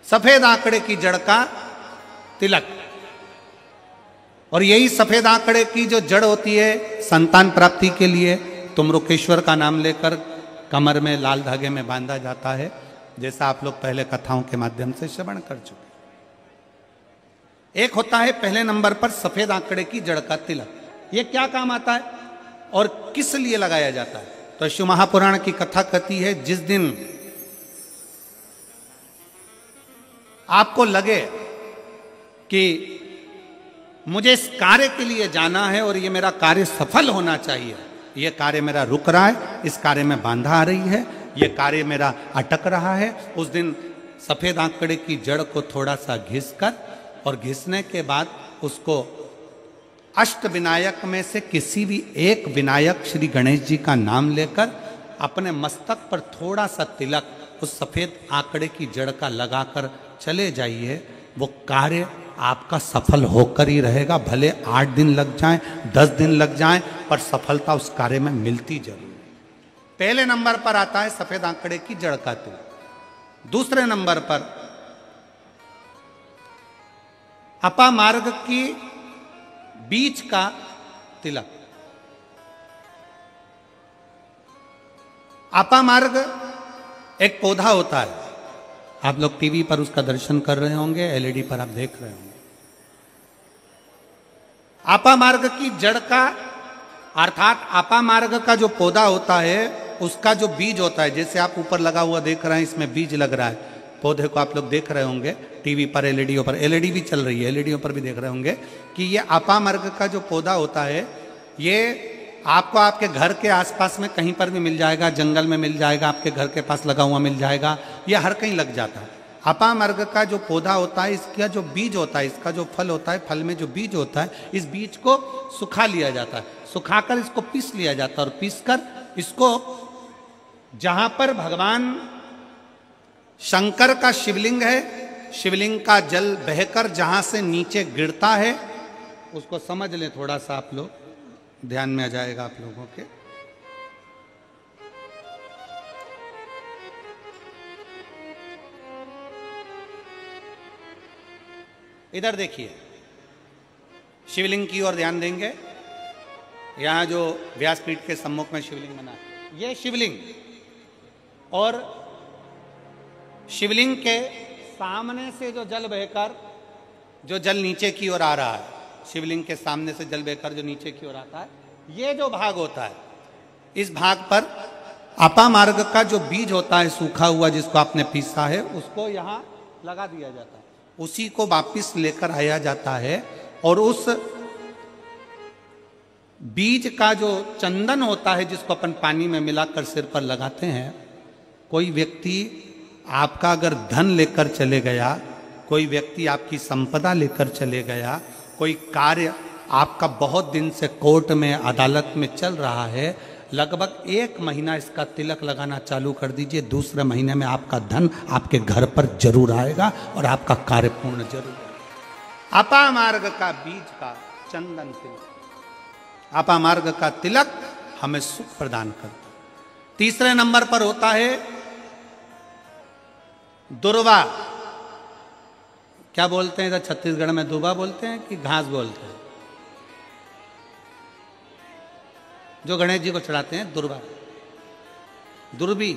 [SPEAKER 1] सफेद आंकड़े की जड़ का तिलक, और यही सफेद आंकड़े की जो जड़ होती है संतान प्राप्ति के लिए तुम रुकेश्वर का नाम लेकर कमर में लाल धागे में बांधा जाता है, जैसा आप लोग पहले कथाओं के माध्यम से श्रवण कर चुके। एक होता है पहले नंबर पर सफेद आंकड़े की जड़ का तिलक। ये क्या काम आता है और किस लिए लगाया जाता है? तो शिव महापुराण की कथा कहती है, जिस दिन आपको लगे कि मुझे इस कार्य के लिए जाना है और ये मेरा कार्य सफल होना चाहिए, ये कार्य मेरा रुक रहा है, इस कार्य में बाधा आ रही है, ये कार्य मेरा अटक रहा है, उस दिन सफेद आंकड़े की जड़ को थोड़ा सा घिसकर, और घिसने के बाद उसको अष्ट विनायक में से किसी भी एक विनायक श्री गणेश जी का नाम लेकर अपने मस्तक पर थोड़ा सा तिलक उस सफेद आंकड़े की जड़ का लगाकर चले जाइए। वो कार्य आपका सफल होकर ही रहेगा, भले 8 दिन लग जाएं, 10 दिन लग जाएं, पर सफलता उस कार्य में मिलती जरूर। पहले नंबर पर आता है सफेद आंकड़े की जड़ का तिलक। दूसरे नंबर पर अपामार्ग की बीच का तिलक। अपामार्ग एक पौधा होता है, आप लोग टीवी पर उसका दर्शन कर रहे होंगे, एलईडी पर आप देख रहे होंगे। अपामार्ग की जड़ का अर्थात अपामार्ग का जो पौधा होता है उसका जो बीज होता है, जैसे आप ऊपर लगा हुआ देख रहे हैं, इसमें बीज लग रहा है, पौधे को आप लोग देख रहे होंगे टीवी पर, एलईडी पर, एलईडी भी चल रही है, एलईडी पर भी देख रहे होंगे कि ये अपामार्ग का जो पौधा होता है ये आपको आपके घर के आसपास में कहीं पर भी मिल जाएगा, जंगल में मिल जाएगा, आपके घर के पास लगा हुआ मिल जाएगा, ये हर कहीं लग जाता है। अपामार्ग का जो पौधा होता है, इसका जो बीज होता है, इसका जो फल होता है, फल में जो बीज होता है, इस बीज को सुखा लिया जाता है, सुखाकर इसको पीस लिया जाता है और पीसकर इसको जहां पर भगवान शंकर का शिवलिंग है, शिवलिंग का जल बहकर जहां से नीचे गिरता है, उसको समझ लें, थोड़ा सा आप लोग ध्यान में आ जाएगा आप लोगों के। इधर देखिए, शिवलिंग की ओर ध्यान देंगे। यहां जो व्यासपीठ के सम्मुख में शिवलिंग बना है, यह शिवलिंग, और शिवलिंग के सामने से जो जल बहकर जो जल नीचे की ओर आ रहा है, शिवलिंग के सामने से जल बहकर जो नीचे की ओर आता है, ये जो भाग होता है, इस भाग पर अपामार्ग का जो बीज होता है सूखा हुआ, जिसको आपने पीसा है, उसको यहां लगा दिया जाता है, उसी को वापिस लेकर आया जाता है और उस बीज का जो चंदन होता है, जिसको अपन पानी में मिलाकर सिर पर लगाते हैं, कोई व्यक्ति आपका अगर धन लेकर चले गया, कोई व्यक्ति आपकी संपदा लेकर चले गया, कोई कार्य आपका बहुत दिन से कोर्ट में, अदालत में चल रहा है, लगभग 1 महीना इसका तिलक लगाना चालू कर दीजिए, दूसरे महीने में आपका धन आपके घर पर जरूर आएगा और आपका कार्य पूर्ण जरूर होगा। अपामार्ग का बीज का चंदन तिलक, अपामार्ग का तिलक हमें सुख प्रदान करता है। तीसरे नंबर पर होता है दुर्वा। क्या बोलते हैं इधर छत्तीसगढ़ में, दुर्वा बोलते हैं कि घास बोलते हैं? जो गणेश जी को चढ़ाते हैं, दुर्वा, दुर्बी,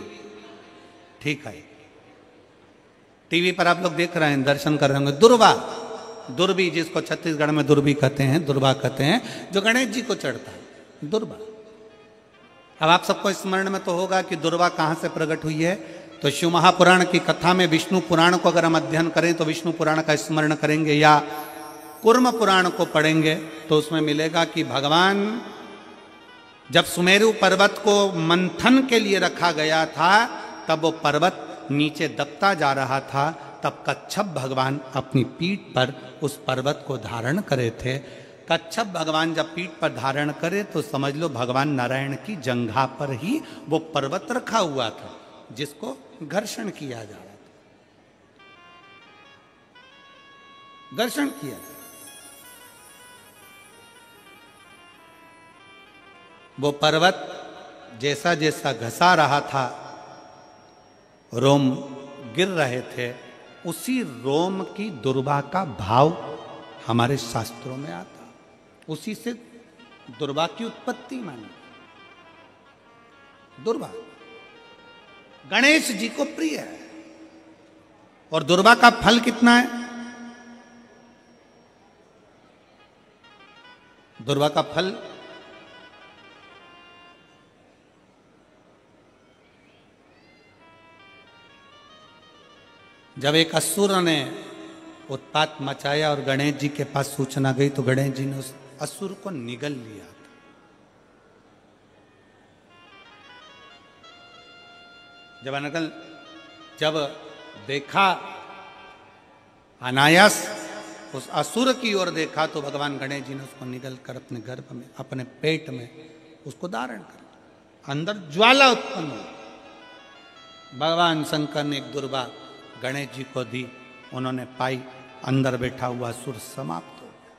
[SPEAKER 1] ठीक है, टीवी पर आप लोग देख रहे हैं, दर्शन कर रहे होंगे। दुर्वा, दुर्बी, जिसको छत्तीसगढ़ में दुर्बी कहते हैं, दुर्वा कहते हैं, जो गणेश जी को चढ़ता है, दुर्वा। अब आप सबको स्मरण में तो होगा कि दुर्वा कहां से प्रकट हुई है, तो शिव महापुराण की कथा में विष्णु पुराण को अगर हम अध्ययन करें तो विष्णु पुराण का स्मरण करेंगे, या कूर्म पुराण को पढ़ेंगे तो उसमें मिलेगा कि भगवान जब सुमेरु पर्वत को मंथन के लिए रखा गया था, तब वो पर्वत नीचे दबता जा रहा था, तब कच्छप भगवान अपनी पीठ पर उस पर्वत को धारण करे थे। कच्छप भगवान जब पीठ पर धारण करे तो समझ लो भगवान नारायण की जंघा पर ही वो पर्वत रखा हुआ था, जिसको घर्षण किया जा रहा था, घर्षण किया। वो पर्वत जैसा जैसा घसा रहा था, रोम गिर रहे थे, उसी रोम की दुर्वा का भाव हमारे शास्त्रों में आता, उसी से दुर्वा की उत्पत्ति मानी। दुर्वा गणेश जी को प्रिय है, और दुर्वा का फल कितना है? दुर्वा का फल जब एक असुर ने उत्पात मचाया और गणेश जी के पास सूचना गई, तो गणेश जी ने उस असुर को निगल लिया था। जब देखा, अनायास उस असुर की ओर देखा, तो भगवान गणेश जी ने उसको निगल कर अपने गर्भ में, अपने पेट में उसको धारण कर, अंदर ज्वाला उत्पन्न हुई। भगवान शंकर ने एक दुर्वा गणेश जी को दी, उन्होंने पाई, अंदर बैठा हुआ असुर समाप्त हो गया।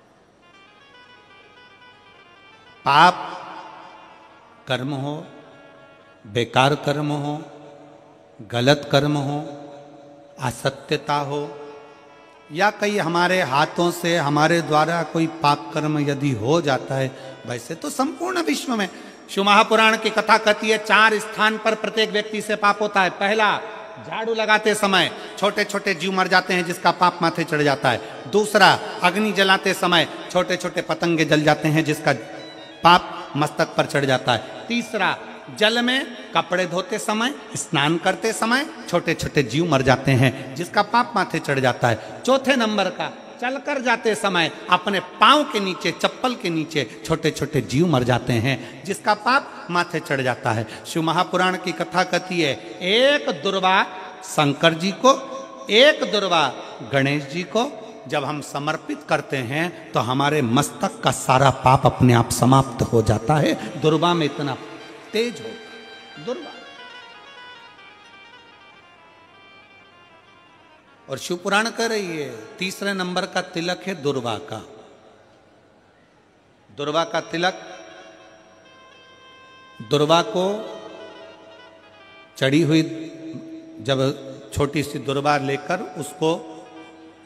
[SPEAKER 1] पाप कर्म हो, बेकार कर्म हो, गलत कर्म हो, असत्यता हो, या कई हमारे हाथों से हमारे द्वारा कोई पाप कर्म यदि हो जाता है, वैसे तो संपूर्ण विश्व में शिव महापुराण की कथा कहती है 4 स्थान पर प्रत्येक व्यक्ति से पाप होता है। पहला, झाड़ू लगाते समय छोटे छोटे जीव मर जाते हैं जिसका पाप माथे चढ़ जाता है। दूसरा, अग्नि जलाते समय छोटे छोटे पतंगे जल जाते हैं जिसका पाप मस्तक पर चढ़ जाता है। तीसरा, जल में कपड़े धोते समय, स्नान करते समय छोटे छोटे जीव मर जाते हैं जिसका पाप माथे चढ़ जाता है। चौथे नंबर का, चलकर जाते समय अपने पांव के नीचे, चप्पल के नीचे छोटे छोटे जीव मर जाते हैं जिसका पाप माथे चढ़ जाता है। शिव महापुराण की कथा कहती है एक दुर्वा शंकर जी को, एक दुर्वा गणेश जी को जब हम समर्पित करते हैं तो हमारे मस्तक का सारा पाप अपने आप समाप्त हो जाता है। दुर्वा में इतना तेज होता दुर्वा। और शिव पुराण कह रही है तीसरे नंबर का तिलक है दुर्वा का। दुर्वा का तिलक, दुर्वा को चढ़ी हुई जब छोटी सी दुर्वा लेकर उसको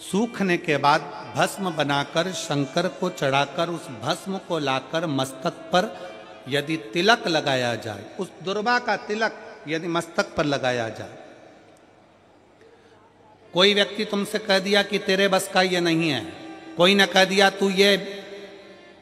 [SPEAKER 1] सूखने के बाद भस्म बनाकर शंकर को चढ़ाकर उस भस्म को लाकर मस्तक पर यदि तिलक लगाया जाए, उस दुर्वा का तिलक यदि मस्तक पर लगाया जाए, कोई व्यक्ति तुमसे कह दिया कि तेरे बस का ये नहीं है, कोई ने कह दिया तू ये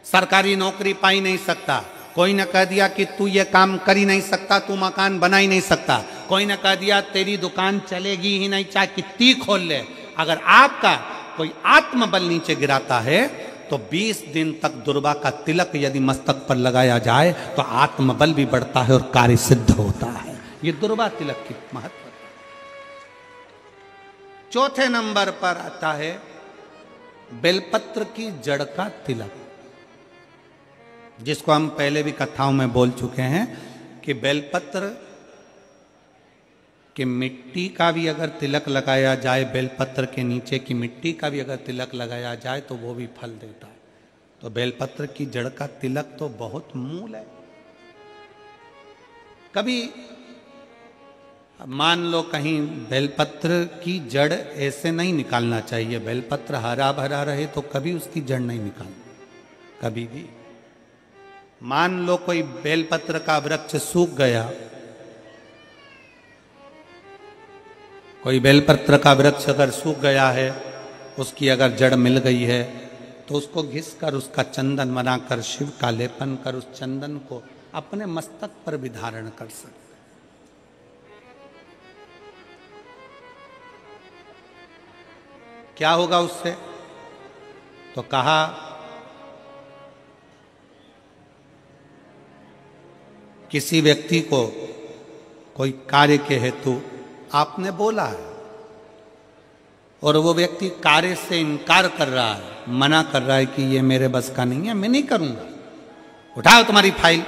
[SPEAKER 1] सरकारी नौकरी पा ही नहीं सकता, कोई ने कह दिया कि तू ये काम कर ही नहीं सकता, तू मकान बना ही नहीं सकता, कोई ने कह दिया तेरी दुकान चलेगी ही नहीं चाहे कितनी खोल ले, अगर आपका कोई आत्मबल नीचे गिराता है तो 20 दिन तक दुर्वा का तिलक यदि मस्तक पर लगाया जाए तो आत्मबल भी बढ़ता है और कार्य सिद्ध होता है। ये दुर्वा तिलक की महत्व। चौथे नंबर पर आता है बेलपत्र की जड़ का तिलक, जिसको हम पहले भी कथाओं में बोल चुके हैं कि बेलपत्र कि मिट्टी का भी अगर तिलक लगाया जाए, बेलपत्र के नीचे की मिट्टी का भी अगर तिलक लगाया जाए तो वो भी फल देता है। तो बेलपत्र की जड़ का तिलक तो बहुत मूल है। कभी मान लो कहीं बेलपत्र की जड़ ऐसे नहीं निकालना चाहिए, बेलपत्र हरा भरा रहे तो कभी उसकी जड़ नहीं निकालनी, कभी भी। मान लो कोई बेलपत्र का वृक्ष सूख गया, कोई बेलपत्र का वृक्ष अगर सूख गया है, उसकी अगर जड़ मिल गई है तो उसको घिस कर उसका चंदन बनाकर शिव का लेपन कर उस चंदन को अपने मस्तक पर भी धारण कर सकते। क्या होगा उससे? तो कहा किसी व्यक्ति को कोई कार्य के हेतु आपने बोला है और वो व्यक्ति कार्य से इनकार कर रहा है, मना कर रहा है कि ये मेरे बस का नहीं है, मैं नहीं करूंगा, उठाओ तुम्हारी फाइल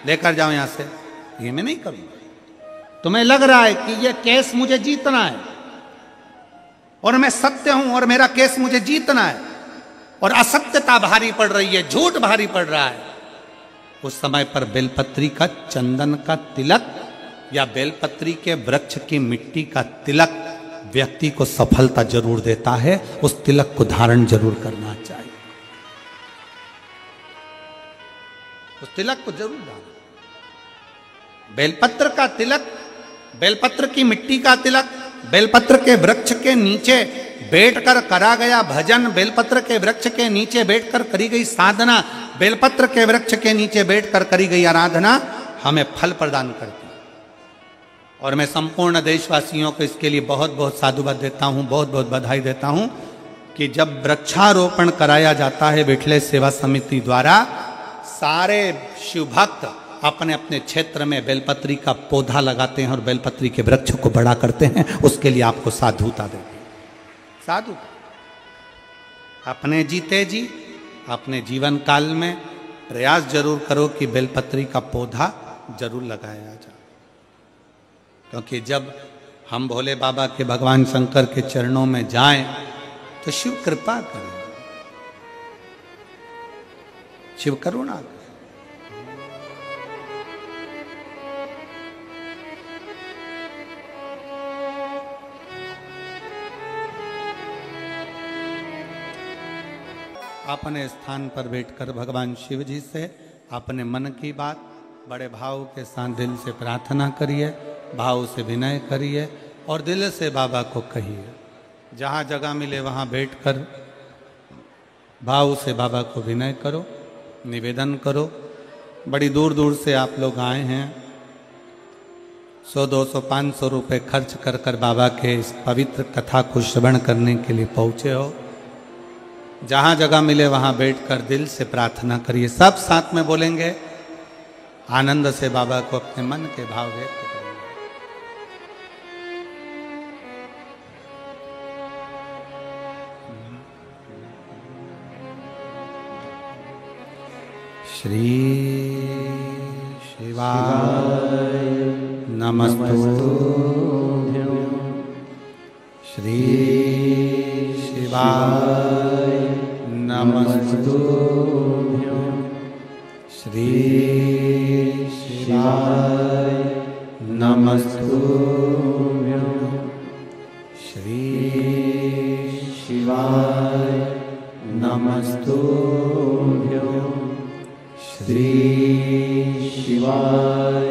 [SPEAKER 1] लेकर जाओ यहां से, ये मैं नहीं करूंगा। तुम्हें लग रहा है कि ये केस मुझे जीतना है और मैं सत्य हूं और मेरा केस मुझे जीतना है और असत्यता भारी पड़ रही है, झूठ भारी पड़ रहा है, उस समय पर बेलपत्री का चंदन का तिलक या बेलपत्री के वृक्ष की मिट्टी का तिलक व्यक्ति को सफलता जरूर देता है। उस तिलक को धारण जरूर करना चाहिए, उस तिलक को जरूर धारण। बेलपत्र का तिलक, बेलपत्र की मिट्टी का तिलक, बेलपत्र के वृक्ष के नीचे बैठकर करा गया भजन, बेलपत्र के वृक्ष के नीचे बैठकर करी गई साधना, बेलपत्र के वृक्ष के नीचे बैठकर करी गई आराधना हमें फल प्रदान करती। और मैं संपूर्ण देशवासियों को इसके लिए बहुत बहुत साधुवाद देता हूँ, बहुत बहुत बधाई देता हूँ कि जब वृक्षारोपण कराया जाता है विठले सेवा समिति द्वारा, सारे शिव भक्त अपने अपने क्षेत्र में बेलपत्री का पौधा लगाते हैं और बेलपत्री के वृक्ष को बड़ा करते हैं। उसके लिए आपको साधुता देते हैं, साधुता। अपने जीते जी अपने जीवन काल में प्रयास जरूर करो कि बेलपत्री का पौधा जरूर लगाया जाए, क्योंकि जब हम भोले बाबा के भगवान शंकर के चरणों में जाएं तो शिव कृपा करें, शिव करुणा करें। अपने स्थान पर बैठकर भगवान शिव जी से अपने मन की बात, बड़े भाव के साथ दिल से प्रार्थना करिए, भाव से विनय करिए और दिल से बाबा को कहिए। जहाँ जगह मिले वहाँ बैठकर भाव से बाबा को विनय करो, निवेदन करो। बड़ी दूर दूर से आप लोग आए हैं, 100, 200, 500 रुपये खर्च कर कर बाबा के इस पवित्र कथा को श्रवण करने के लिए पहुँचे हो। जहाँ जगह मिले वहाँ बैठकर दिल से प्रार्थना करिए। सब साथ में बोलेंगे, आनंद से बाबा को अपने मन के भाव व्यक्त करेंगे। श्री शिवाय नमस्तुभ्यं। श्री शिवाय नमस्तुभ्यं। श्री शिवाय नमस्तुभ्यं। श्री शिवाय नमस्तुभ्यं। श्री शिवाय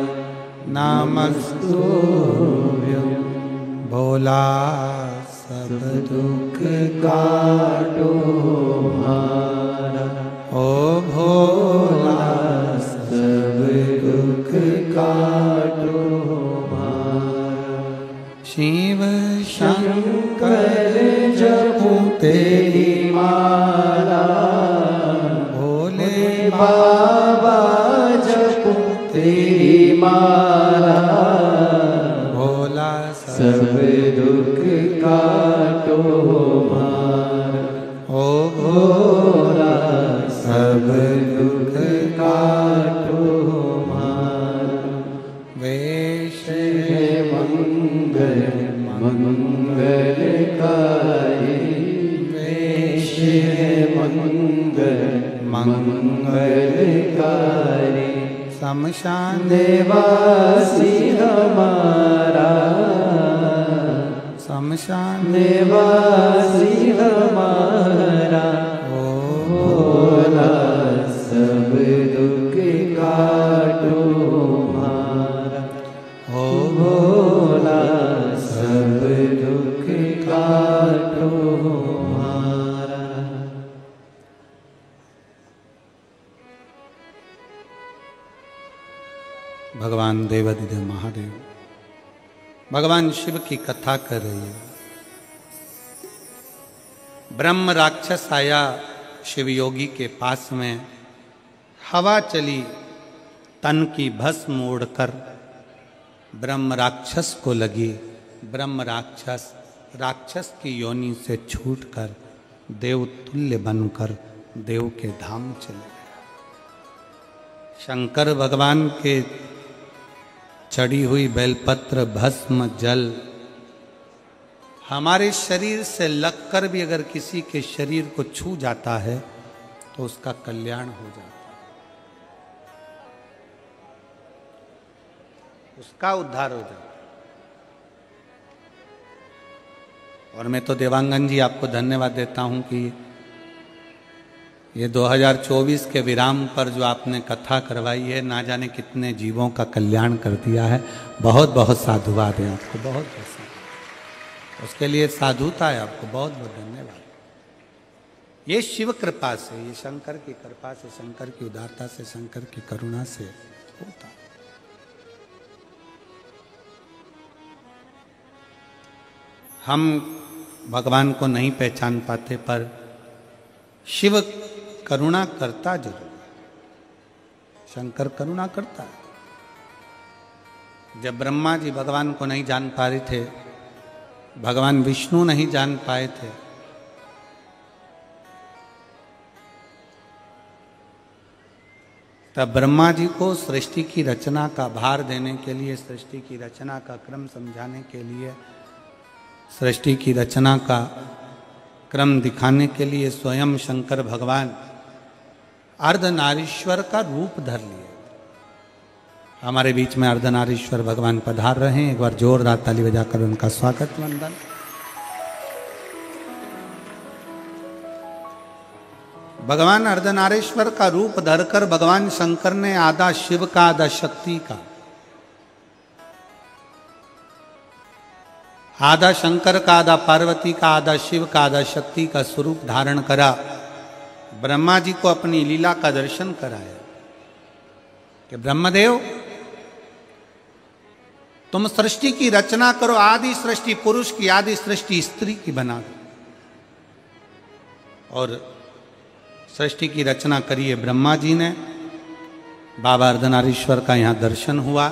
[SPEAKER 1] नमस्तुभ्यं। भोला सब दुख काटो हमारा, ओ भोला सब दुख काटो हमारा। शिव शंकर जपो तेरी माला, भोले बाबा जपो तेरी माला। भोला सब दुख काटो हमारा, ओ भोला सब दुख काटो हमारा। वेश है मंगल मंगलकारी, वेश है मंगल मंगलकारी। शमशान निवासी हमारा, शमशान निवासी हमारा। ओ भोला सब दुख काटो हमारा, ओ भोला सब दुख काटो हमारा। भगवान देवाधिदेव महादेव भगवान शिव की कथा कर रही है। ब्रह्म राक्षस आया शिव योगी के पास में, हवा चली तन की भस्म उड़कर ब्रह्म राक्षस को लगी। ब्रह्म राक्षस राक्षस की योनि से छूटकर देव तुल्य बनकर देव के धाम चले गए। शंकर भगवान के चढ़ी हुई बेलपत्र भस्म जल हमारे शरीर से लगकर भी अगर किसी के शरीर को छू जाता है तो उसका कल्याण हो जाता है, उसका उद्धार हो जाता है। और मैं तो देवांगन जी आपको धन्यवाद देता हूं कि ये 2024 के विराम पर जो आपने कथा करवाई है, ना जाने कितने जीवों का कल्याण कर दिया है। बहुत बहुत साधुवाद है आपको, बहुत बहुत उसके लिए साधुता है आपको, बहुत बहुत धन्यवाद। ये शिव कृपा से, ये शंकर की कृपा से, शंकर की उदारता से, शंकर की करुणा से होता। हम भगवान को नहीं पहचान पाते, पर शिव करुणा करता जरूर, शंकर करुणा करता है। जब ब्रह्मा जी भगवान को नहीं जान पा रहे थे, भगवान विष्णु नहीं जान पाए थे, तब ब्रह्मा जी को सृष्टि की रचना का भार देने के लिए, सृष्टि की रचना का क्रम समझाने के लिए, सृष्टि की रचना का क्रम दिखाने के लिए स्वयं शंकर भगवान अर्धनारीश्वर का रूप धर लिए। हमारे बीच में अर्धनारीश्वर भगवान पधार रहे हैं। एक बार जोरदार ताली बजाकर उनका स्वागत वंदन। भगवान अर्धनारीश्वर का रूप धरकर भगवान शंकर ने आधा शिव का आधा शक्ति का, आधा शंकर का आधा पार्वती का आधा शिव का आधा शक्ति का स्वरूप धारण करा। ब्रह्मा जी को अपनी लीला का दर्शन कराया कि ब्रह्मदेव तुम सृष्टि की रचना करो, आदि सृष्टि पुरुष की, आदि सृष्टि स्त्री की बना दो। और सृष्टि की रचना करिए ब्रह्मा जी ने। बाबा अर्धनारीश्वर का यहाँ दर्शन हुआ।